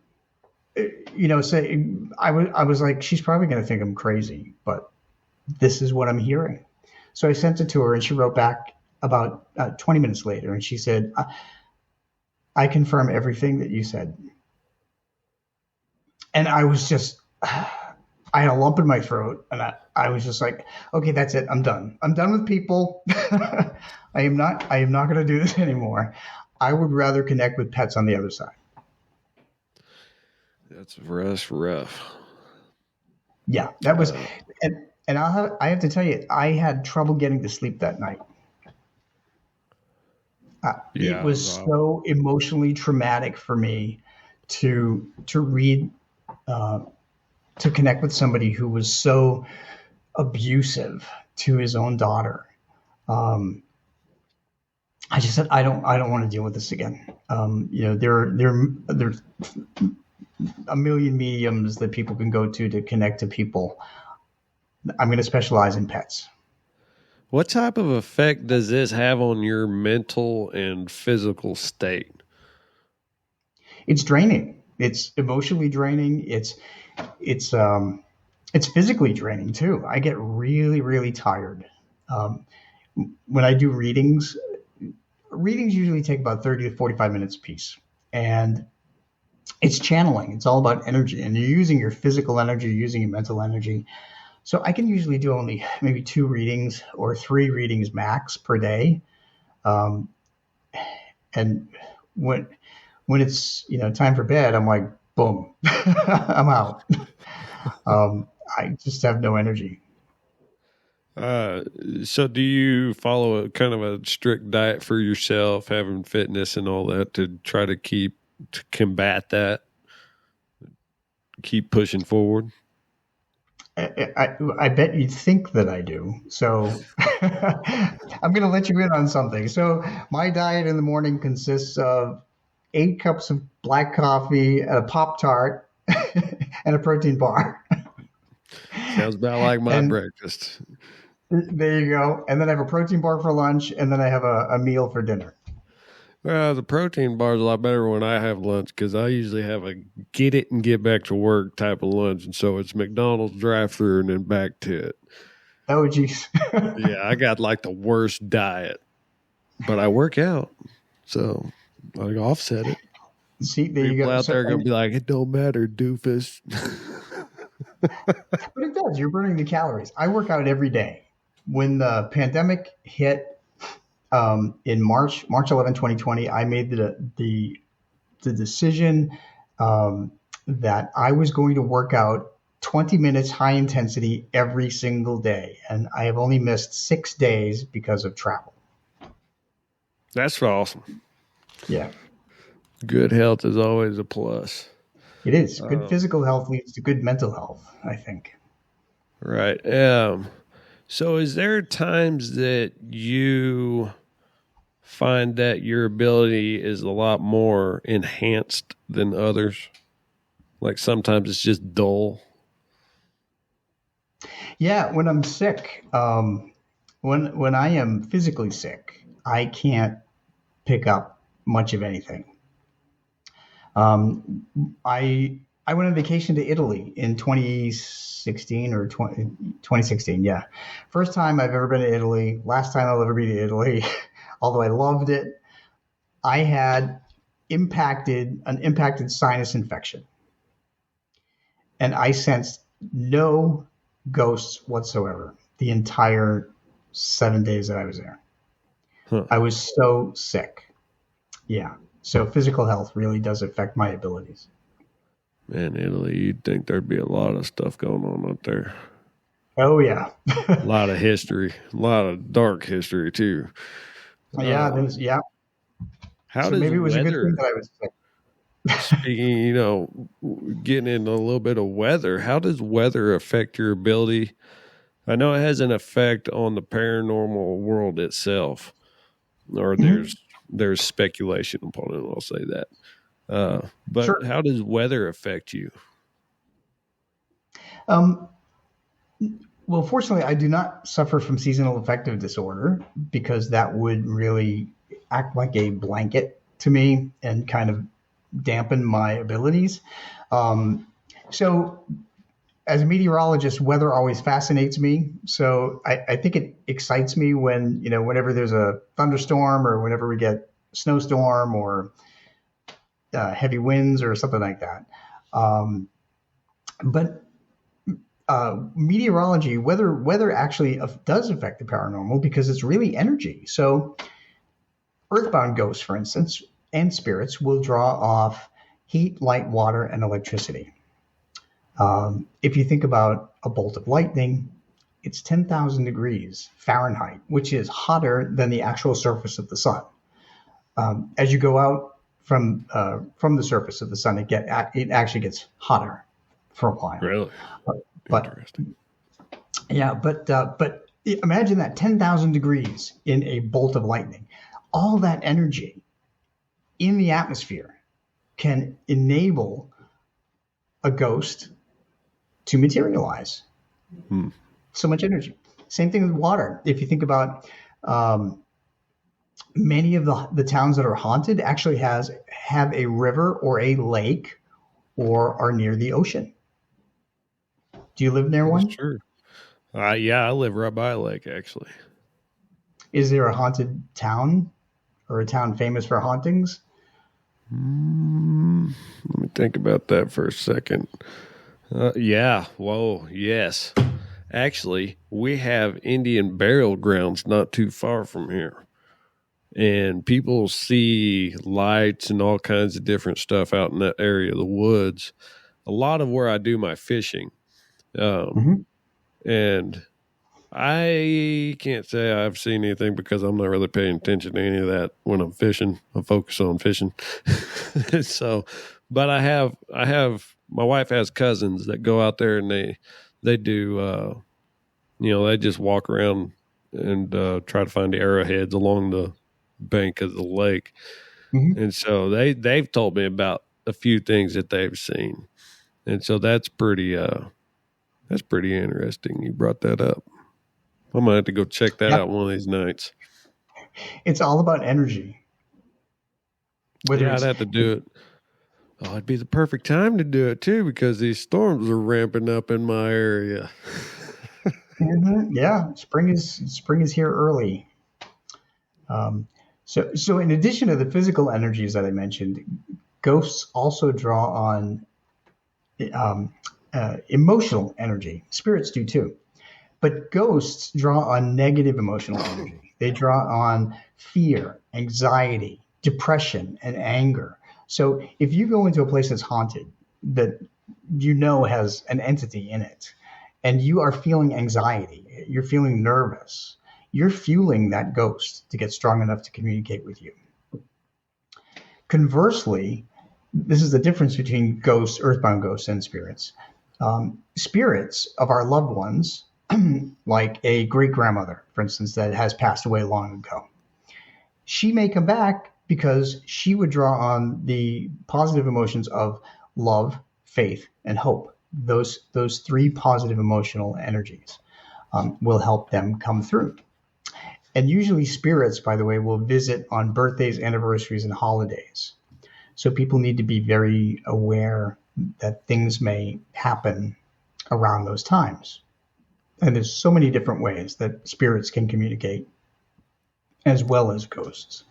say I was like, she's probably going to think I'm crazy, but this is what I'm hearing. So I sent it to her, and she wrote back about 20 minutes later, and she said, I confirm everything that you said. And I was just, I had a lump in my throat, and I was just like, okay, that's it. I'm done. I'm done with people. I am not going to do this anymore. I would rather connect with pets on the other side. That's rough. Yeah, that was, and I have to tell you, I had trouble getting to sleep that night. It was so emotionally traumatic for me to read, to connect with somebody who was so abusive to his own daughter. I just said, I don't want to deal with this again. There's a million mediums that people can go to connect to people. I'm going to specialize in pets. What type of effect does this have on your mental and physical state? It's draining. It's emotionally draining. It's physically draining too. I get really, really tired. When I do readings usually take about 30 to 45 minutes a piece. And it's channeling. It's all about energy. And you're using your physical energy, you're using your mental energy. So I can usually do only maybe 2 readings or 3 readings max per day. And when it's time for bed, I'm like, boom, I'm out. I just have no energy. So do you follow a kind of a strict diet for yourself, having fitness and all that to try to combat that, keep pushing forward? I bet you'd think that I do. So I'm going to let you in on something. So my diet in the morning consists of 8 cups of black coffee, a Pop-Tart, and a protein bar. Sounds about like my breakfast. There you go. And then I have a protein bar for lunch, and then I have a meal for dinner. Well, the protein bar is a lot better when I have lunch because I usually have a get it and get back to work type of lunch. And so it's McDonald's drive-thru and then back to it. Oh, geez. Yeah, I got like the worst diet, but I work out. So I offset it. See, there People you go. Out there are going to be like, it don't matter, doofus. But it does. You're burning the calories. I work out every day. When the pandemic hit, in March 11, 2020, I made the decision that I was going to work out 20 minutes high intensity every single day. And I have only missed 6 days because of travel. That's awesome. Yeah. Good health is always a plus. It is. Good physical health leads to good mental health, I think. Right. So is there times that you find that your ability is a lot more enhanced than others? Like sometimes it's just dull. Yeah, when I'm sick, when I am physically sick, I can't pick up much of anything. I went on vacation to Italy in 2016 or 2016. Yeah. First time I've ever been to Italy. Last time I'll ever be to Italy. Although I loved it. I had an impacted sinus infection. And I sensed no ghosts whatsoever the entire 7 days that I was there. Huh. I was so sick. Yeah. So physical health really does affect my abilities. Man, Italy, you'd think there'd be a lot of stuff going on up there. Oh, yeah. A lot of history, a lot of dark history, too. Yeah, yeah. How so does maybe it was weather, a good thing that I was sick. Speaking, getting into a little bit of weather, how does weather affect your ability? I know it has an effect on the paranormal world itself, or there's speculation upon it. I'll say that. But Sure. How does weather affect you? Well, fortunately, I do not suffer from seasonal affective disorder because that would really act like a blanket to me and kind of dampen my abilities. So as a meteorologist, weather always fascinates me. So I think it excites me when, whenever there's a thunderstorm or whenever we get snowstorm or heavy winds or something like that. But meteorology, weather actually does affect the paranormal because it's really energy. So earthbound ghosts, for instance, and spirits will draw off heat, light, water, and electricity. If you think about a bolt of lightning, it's 10,000 degrees Fahrenheit, which is hotter than the actual surface of the sun. As you go out from the surface of the sun, it actually gets hotter for a while. Really? But Interesting. yeah, but imagine that 10,000 degrees in a bolt of lightning. All that energy in the atmosphere can enable a ghost to materialize. So much energy. Same thing with water. If you think about many of the towns that are haunted actually have a river or a lake or are near the ocean. Do you live near one? That's true. Yeah, I live right by a lake, actually. Is there a haunted town or a town famous for hauntings? Let me think about that for a second. Yeah. Whoa. Yes. Actually, we have Indian burial grounds not too far from here. And people see lights and all kinds of different stuff out in that area of the woods. A lot of where I do my fishing. And I can't say I've seen anything because I'm not really paying attention to any of that when I'm fishing. I focus on fishing. So, but I have, my wife has cousins that go out there and they do, they just walk around and try to find the arrowheads along the bank of the lake. And so they've told me about a few things that they've seen. And so that's pretty interesting. You brought that up. I'm gonna have to go check that out one of these nights. It's all about energy. I'd have to do it. Oh, it'd be the perfect time to do it too because these storms are ramping up in my area. Yeah, spring is here early. So in addition to the physical energies that I mentioned, ghosts also draw on emotional energy. Spirits do too. But ghosts draw on negative emotional energy. They draw on fear, anxiety, depression, and anger. So if you go into a place that's haunted, that has an entity in it, and you are feeling anxiety, you're feeling nervous, you're fueling that ghost to get strong enough to communicate with you. Conversely, this is the difference between ghosts, earthbound ghosts, and spirits. Spirits of our loved ones, like a great-grandmother, for instance, that has passed away long ago, she may come back because she would draw on the positive emotions of love, faith, and hope. Those three positive emotional energies will help them come through. And usually spirits, by the way, will visit on birthdays, anniversaries, and holidays. So people need to be very aware that things may happen around those times. And there's so many different ways that spirits can communicate, as well as ghosts.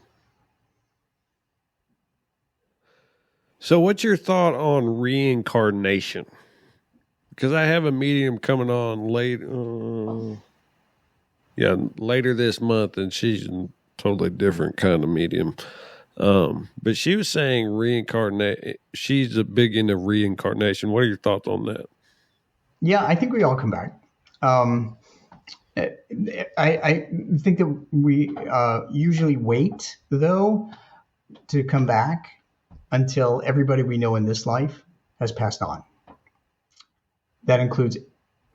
So what's your thought on reincarnation? Because I have a medium coming on later this month, and she's a totally different kind of medium. But she was saying reincarnate. She's a big into reincarnation. What are your thoughts on that? Yeah, I think we all come back. I think that we usually wait, though, to come back until everybody we know in this life has passed on. That includes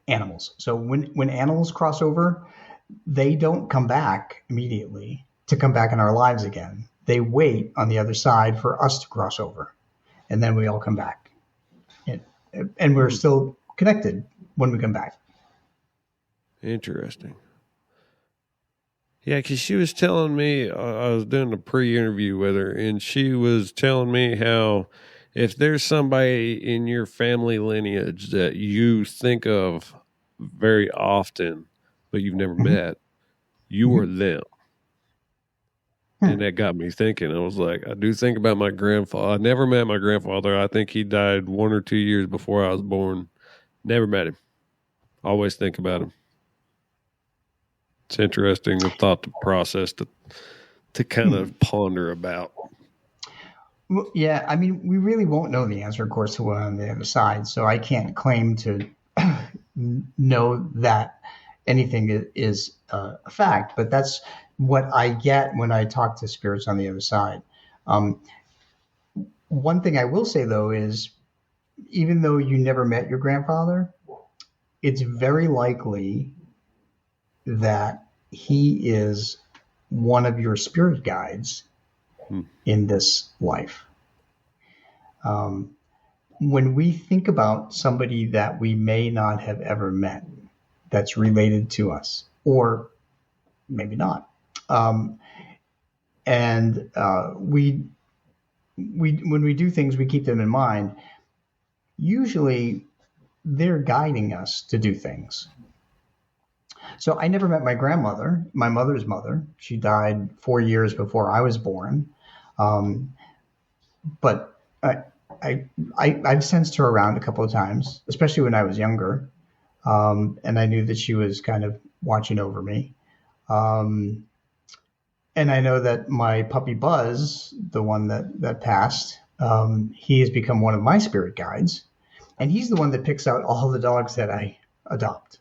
animals. So when animals cross over, they don't come back immediately to come back in our lives again. They wait on the other side for us to cross over, and then we all come back. And we're still connected when we come back. Interesting. Yeah, because she was telling me, I was doing a pre-interview with her, and she was telling me how if there's somebody in your family lineage that you think of very often, but you've never Mhm. met, you are Mhm. them. And Hmm. that got me thinking. I was like, I do think about my grandfather. I never met my grandfather. I think he died 1 or 2 years before I was born. Never met him. Always think about him. It's interesting, a thought to process, to kind Hmm. of ponder about. Well, yeah, I mean, we really won't know the answer, of course, to what on the other side. So I can't claim to know that anything is a fact, but that's what I get when I talk to spirits on the other side. Um, One thing I will say though is, even though you never met your grandfather, it's very likely that he is one of your spirit guides Hmm. in this life. Um, when we think about somebody that we may not have ever met that's related to us, or maybe not, um, and we when we do things, we keep them in mind. Usually, they're guiding us to do things. So I never met my grandmother, my mother's mother. She died 4 years before I was born. Um, but I, I've sensed her around a couple of times, especially when I was younger. And I knew that she was kind of watching over me. Um, and I know that my puppy Buzz, the one that passed, he has become one of my spirit guides. And he's the one that picks out all the dogs that I adopt.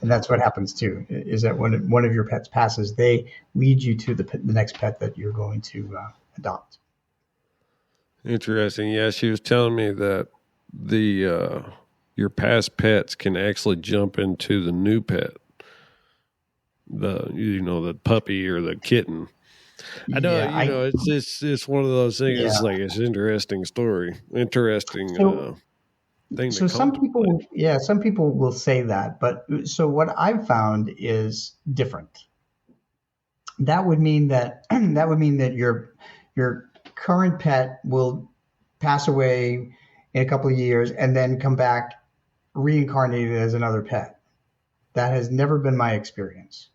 And that's what happens too. Is that when one of your pets passes, they lead you to the next pet that you're going to adopt. Interesting. Yeah, she was telling me that the your past pets can actually jump into the new pet, the puppy or the kitten. I know, Yeah, I it's one of those things. yeah. It's like it's an interesting story, interesting So thing to so some contemplate. people yeah some people will say that, but so what I've found is different. That would mean that that would mean that your current pet will pass away in a couple of years and then come back reincarnated as another pet. That has never been my experience.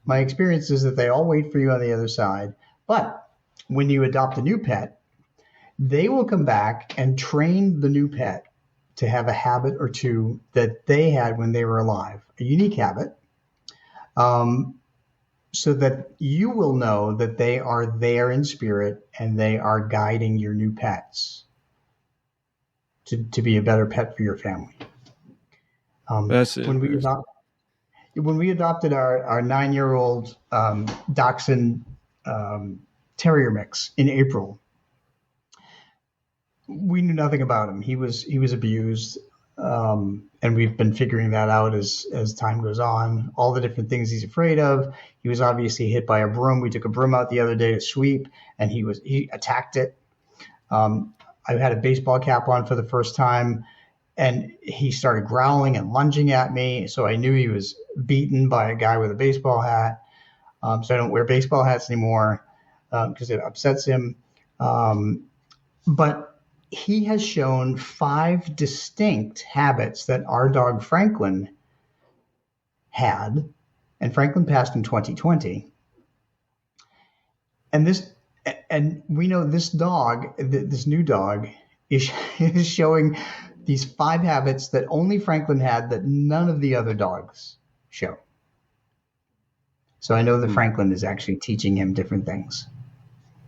My experience is that they all wait for you on the other side. But when you adopt a new pet, they will come back and train the new pet to have a habit or two that they had when they were alive, a unique habit, um, so that you will know that they are there in spirit and they are guiding your new pets to be a better pet for your family. Um, That's when we interesting. adopt, when we adopted our 9 year old dachshund um, terrier mix in April, we knew nothing about him. He was abused, and we've been figuring that out as time goes on. All the different things he's afraid of. He was obviously hit by a broom. We took a broom out the other day to sweep, and he attacked it. I had a baseball cap on for the first time, and he started growling and lunging at me. So I knew he was beaten by a guy with a baseball hat. So I don't wear baseball hats anymore because it upsets him. Um, but he has shown five distinct habits that our dog Franklin had, and Franklin passed in 2020. And this, and we know this dog, this new dog, is, is showing these five habits that only Franklin had that none of the other dogs show. So I know that Hmm. Franklin is actually teaching him different things.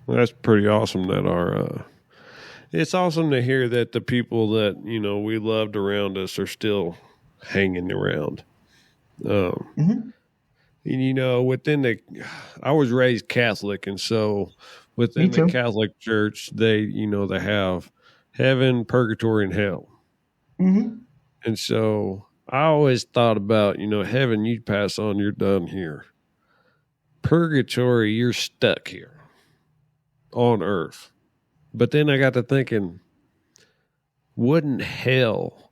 Well, that's pretty awesome. That our it's awesome to hear that the people that we loved around us are still hanging around. Um, Mm-hmm. and within I was raised Catholic, and so Me within the too. Catholic Church, they have heaven, purgatory, and hell. Mm-hmm. And so I always thought about, heaven, you pass on, you're done here. Purgatory, you're stuck here on earth. But then I got to thinking, wouldn't hell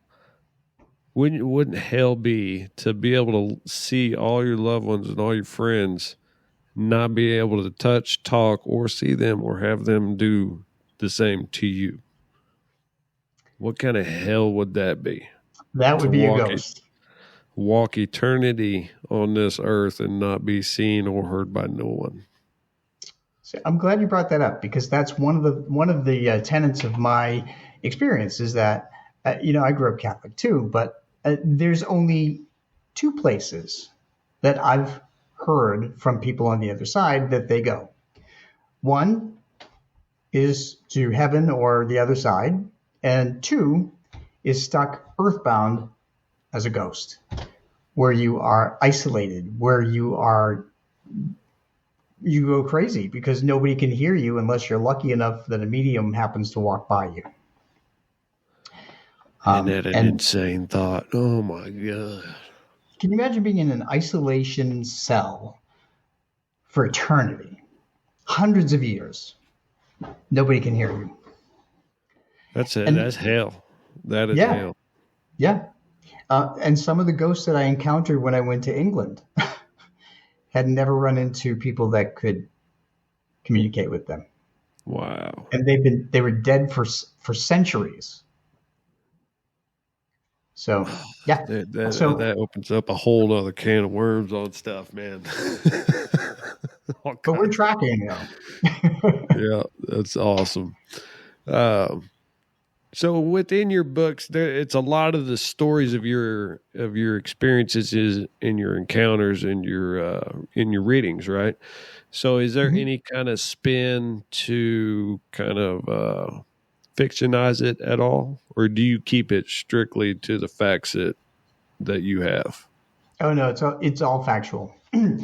wouldn't hell be to be able to see all your loved ones and all your friends not be able to touch, talk, or see them or have them do the same to you? What kind of hell would that be? That To would be a ghost. walk eternity on this earth and not be seen or heard by no one. So I'm glad you brought that up because that's one of the tenets of my experience is that I grew up Catholic too, but there's only two places that I've heard from people on the other side that they go. One is to heaven or the other side, and two is stuck earthbound as a ghost, where you are isolated, where you go crazy because nobody can hear you unless you're lucky enough that a medium happens to walk by you. Isn't that an And insane thought? Oh my God. can you imagine being in an isolation cell for eternity, hundreds of years? Nobody can hear you. That's it. And That's hell. That is yeah, hell. yeah. And some of the ghosts that I encountered when I went to England had never run into people that could communicate with them, Wow. and they were dead for centuries. So yeah, so That opens up a whole other can of worms on stuff, man. All but we're kinds. tracking now. Yeah, that's awesome. Um, so within your books, it's a lot of the stories of your experiences is in your encounters and in your readings, right? So is there Mhm. any kind of spin to kind of fictionize it at all, or do you keep it strictly to the facts that you have? Oh no, it's all factual.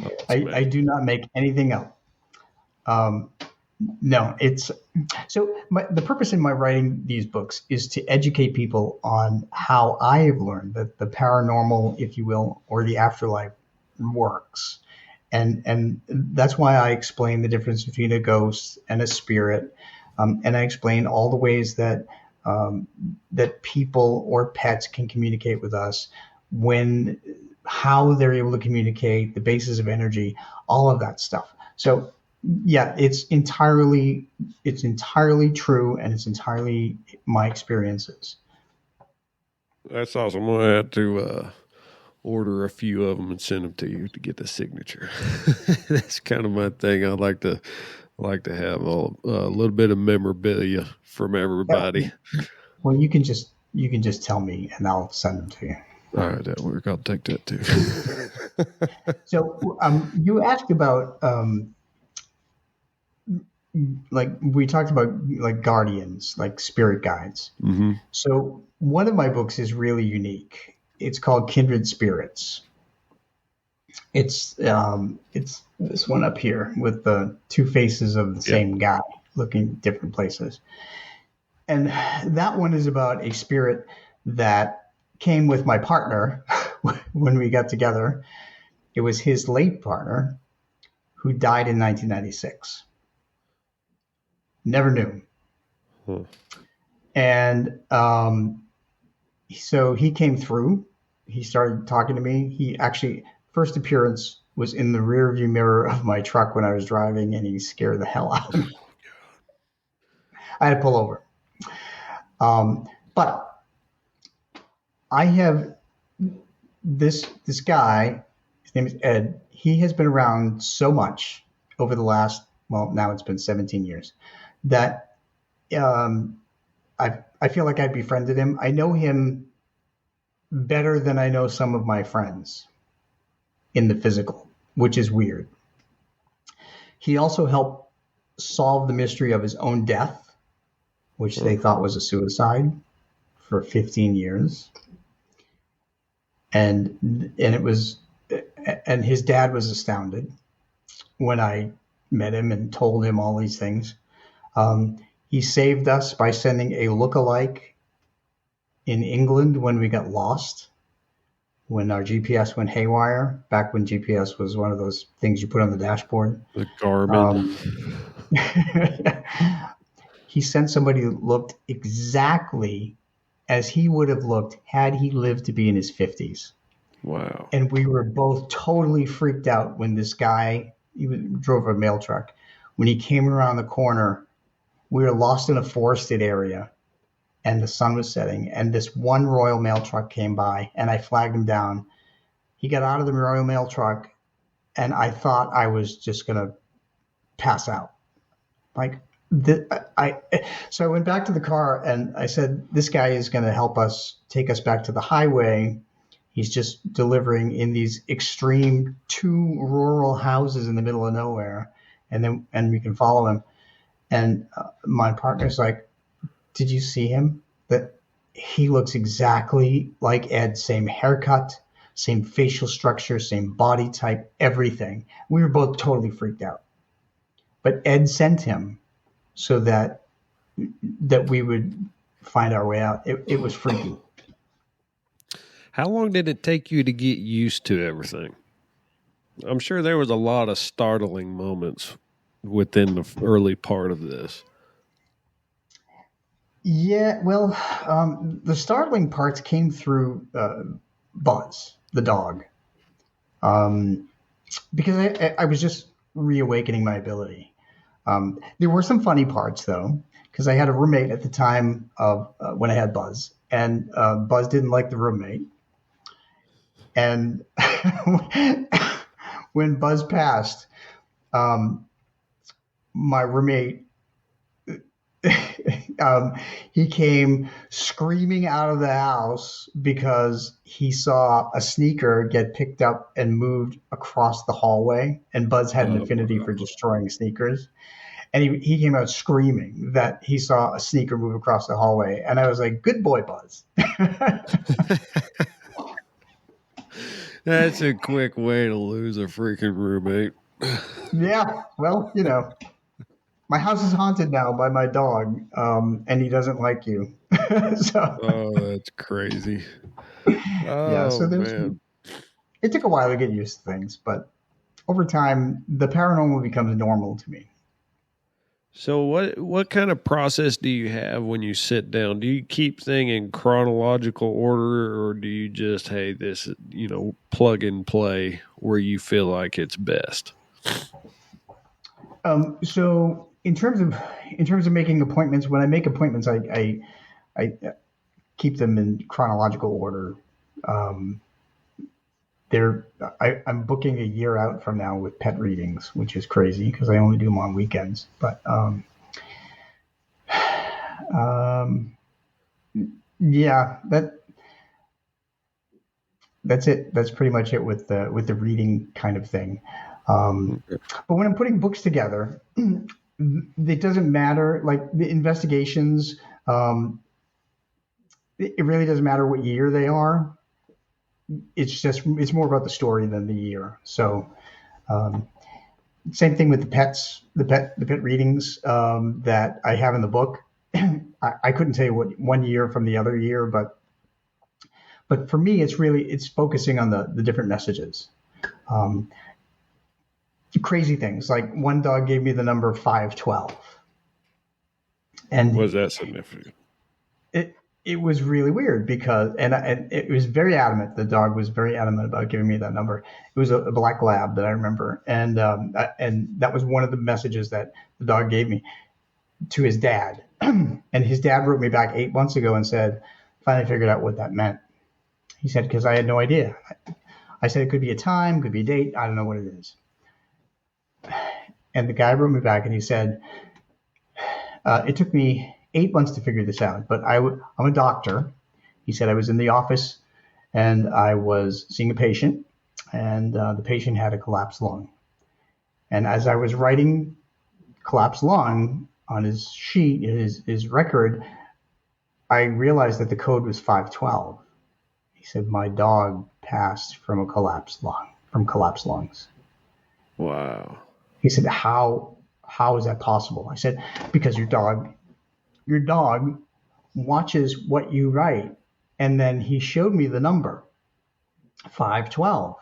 Oh, that's I amazing. do not make anything up. Um, no, it's so the purpose in my writing these books is to educate people on how I have learned that the paranormal, if you will, or the afterlife works. And that's why I explain the difference between a ghost and a spirit, and I explain all the ways um, that people or pets can communicate with us, when how they're able to communicate, the basis of energy, all of that stuff. So yeah, it's entirely true, and it's entirely my experiences. That's awesome. I'm gonna have to order a few of them and send them to you to get the signature. That's kind of my thing. I like to have a little bit of memorabilia from Yeah, everybody. well, you can just tell me, and I'll send them to you. All right, that work. I'll take that too. So you asked about like we talked about like guardians, like spirit guides. hmm So one of my books is really unique. It's called Kindred Spirits. It's this one up here with the two faces of the Yep. same guy looking different places. And that one is about a spirit that came with my partner when we got together. It was his late partner who died in 1996. Never knew. Huh. And so he came through. He started talking to me. He actually, first appearance was in the rear view mirror of my truck when I was driving, and he scared the hell out of me. I had to pull over. But I have this guy. His name is Ed. He has been around so much over the last, well, now it's been 17 years, that um, I feel like I've befriended him. I know him better than I know some of my friends in the physical, which is weird. He also helped solve the mystery of his own death, which Huh. they thought was a suicide for 15 years. And it was, and his dad was astounded when I met him and told him all these things. He saved us by sending a look-alike in England when we got lost, when our GPS went haywire, back when GPS was one of those things you put on the dashboard. The Garmin. Um, he sent somebody who looked exactly as he would have looked had he lived to be in his 50s. Wow. And we were both totally freaked out when this guy, drove a mail truck. When he came around the corner, we were lost in a forested area and the sun was setting. And this one Royal Mail truck came by and I flagged him down. He got out of the Royal Mail truck and I thought I was just going to pass out. Like, so I went back to the car and I said, this guy is going to help us take us back to the highway. He's just delivering in these extreme 2 rural houses in the middle of nowhere. And we can follow him. And my partner's like, did you see him? That he looks exactly like Ed, same haircut, same facial structure, same body type, everything. We were both totally freaked out. But Ed sent him so that we would find our way out. It was freaky. How long did it take you to get used to everything? I'm sure there was a lot of startling moments within the early part of this. Yeah, well, the startling parts came through Buzz, the dog, because I was just reawakening my ability. There were some funny parts, though, because I had a roommate at the time of when I had Buzz, and Buzz didn't like the roommate. And when Buzz passed, my roommate, he came screaming out of the house because he saw a sneaker get picked up and moved across the hallway. And Buzz had an affinity for destroying sneakers. And he came out screaming that he saw a sneaker move across the hallway. And I was like, good boy, Buzz. That's a quick way to lose a freaking roommate. Yeah, well, my house is haunted now by my dog, and he doesn't like you. Oh, that's crazy. Yeah, so man. It took a while to get used to things, but over time, the paranormal becomes normal to me. So what kind of process do you have when you sit down? Do you keep things in chronological order, or do you just, hey, this, plug and play where you feel like it's best? So in terms of making appointments, when I make appointments, I keep them in chronological order. I'm booking a year out from now with pet readings, which is crazy because I only do them on weekends. But yeah, that's it. That's pretty much it with the reading kind of thing. But when I'm putting books together, it doesn't matter. Like the investigations, it really doesn't matter what year they are. It's more about the story than the year. So same thing with the pet readings that I have in the book. I couldn't tell you what one year from the other year, but for me, it's focusing on the different messages. Crazy things like one dog gave me the number 512, and was that significant? It was really weird because, and it was very adamant. The dog was very adamant about giving me that number. It was a black lab that I remember, and that was one of the messages that the dog gave me to his dad. And his dad wrote me back 8 months ago and said, finally figured out what that meant. He said, because I had no idea. I said, it could be a time, could be a date. I don't know what it is. And the guy wrote me back and he said, it took me 8 months to figure this out, but I'm a doctor. He said I was in the office and I was seeing a patient, and the patient had a collapsed lung. And as I was writing collapsed lung on his sheet, his record, I realized that the code was 512. He said, my dog passed from collapsed lungs. Wow. He said, how is that possible? I said, because your dog watches what you write. And then he showed me the number 512.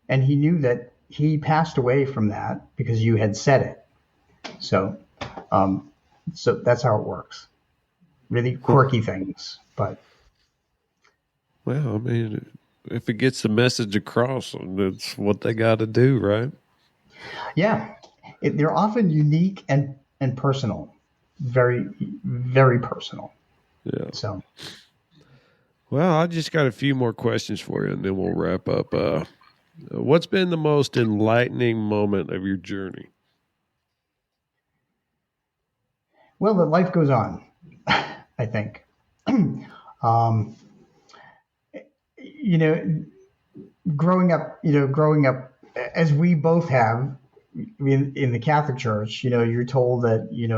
And he knew that he passed away from that because you had said it. So that's how it works. really quirky things. But well, I mean, if it gets the message across, that's what they got to do, right? yeah, they're often unique and personal, very very personal. Yeah. So Well, I just got a few more questions for you, and then we'll wrap up. What's been the most enlightening moment of your journey? well, the life goes on. I think. um, you know, growing up as we both have in the Catholic Church, you're told that you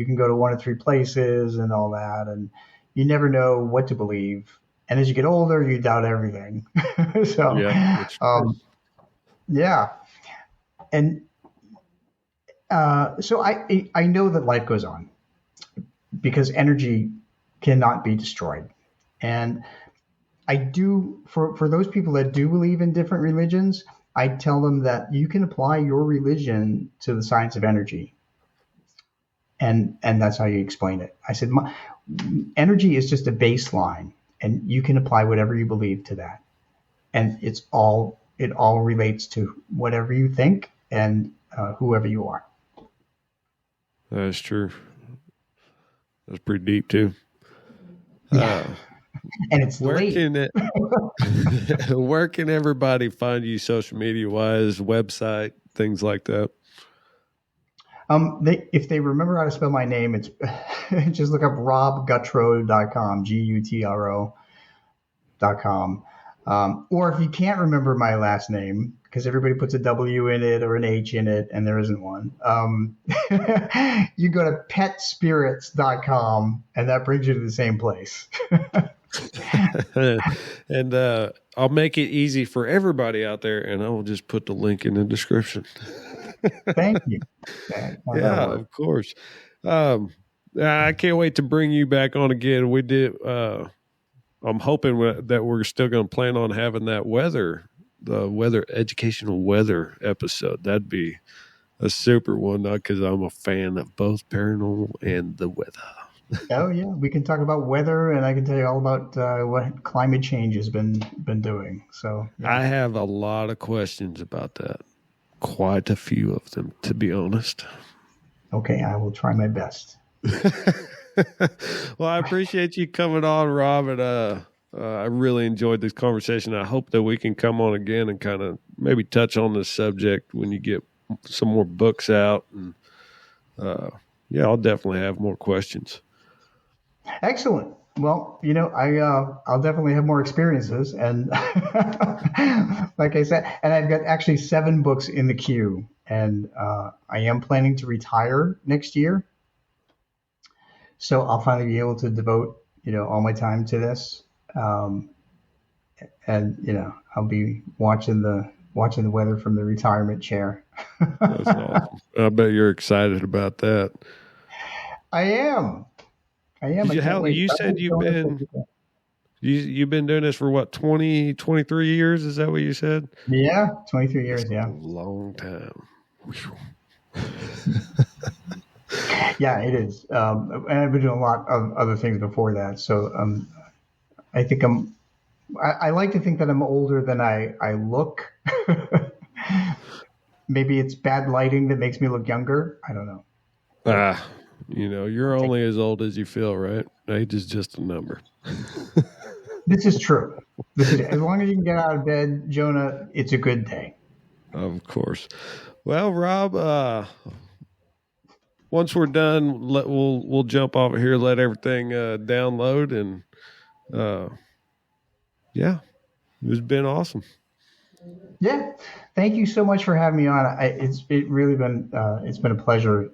can go to one of three places and all that, and you never know what to believe. And as you get older, you doubt everything. so, Yeah, that's true. um, yeah, and so I know that life goes on because energy cannot be destroyed, and I do for those people that do believe in different religions. I tell them that you can apply your religion to the science of energy, and that's how you explain it. I said, energy is just a baseline, and you can apply whatever you believe to that, and it all relates to whatever you think and whoever you are. That's true. That's pretty deep too. Yeah, and it's Where late. can it? Where can everybody find you, social media wise, website, things like that? If they remember how to spell my name, it's just look up robgutro.com, GUTRO.com. Or if you can't remember my last name, because everybody puts a W in it or an H in it, and there isn't one, you go to petspirits.com, and that brings you to the same place. And I'll make it easy for everybody out there, and I will just put the link in the description. Thank you. Yeah, of course. Um, I can't wait to bring you back on again. We did. I'm hoping that we're still going to plan on having that educational weather episode. That'd be a super one, because I'm a fan of both paranormal and the weather. Oh yeah, we can talk about weather, and I can tell you all about what climate change has been doing. So yeah. I have a lot of questions about that. Quite a few of them, to be honest. Okay, I will try my best. Well, I appreciate you coming on, Rob, and I really enjoyed this conversation. I hope that we can come on again and kind of maybe touch on this subject when you get some more books out. And yeah, I'll definitely have more questions. Excellent. Well, I'll definitely have more experiences, and like I said, and I've got actually 7 books in the queue, and I am planning to retire next year, so I'll finally be able to devote all my time to this, and I'll be watching the weather from the retirement chair. That's awesome. I bet you're excited about that. I am. You said you've been doing this for what, 20, 23 years? Is that what you said? Yeah, 23 years. Yeah, a long time. Yeah, it is. And I've been doing a lot of other things before that. So I think I like to think that I'm older than I look. Maybe it's bad lighting that makes me look younger. I don't know. You're only as old as you feel, right? Age is just a number. This is true. As long as you can get out of bed, Jonah, it's a good day. Of course. Well, Rob, once we're done, we'll jump off of here, let everything download, and yeah, it's been awesome. Yeah, thank you so much for having me on. It's been a pleasure.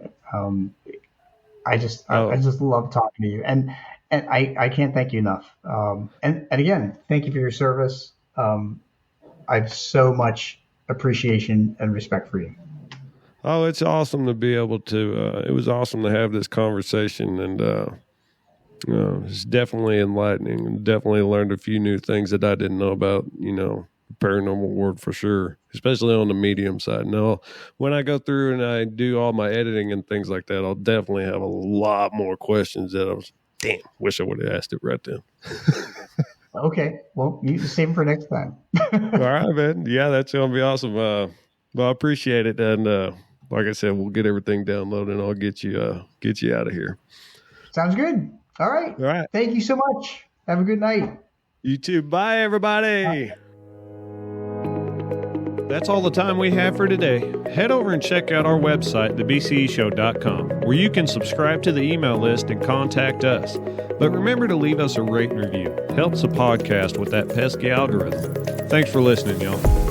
I just love talking to you, and I can't thank you enough. And again, thank you for your service. I have so much appreciation and respect for you. Oh, it's awesome to be able to. It was awesome to have this conversation, and it's definitely enlightening, and definitely learned a few new things that I didn't know about. The paranormal world for sure, especially on the medium side. Now, when I go through and I do all my editing and things like that, I'll definitely have a lot more questions that Damn, wish I would have asked it right then. Okay. Well, you save it for next time. All right, man. Yeah, that's going to be awesome. Well, I appreciate it. And like I said, we'll get everything downloaded and I'll get you out of here. Sounds good. All right. All right. Thank you so much. Have a good night. You too. Bye, everybody. Bye. That's all the time we have for today. Head over and check out our website, thebceshow.com, where you can subscribe to the email list and contact us. But remember to leave us a rate and review. Helps the podcast with that pesky algorithm. Thanks for listening, y'all.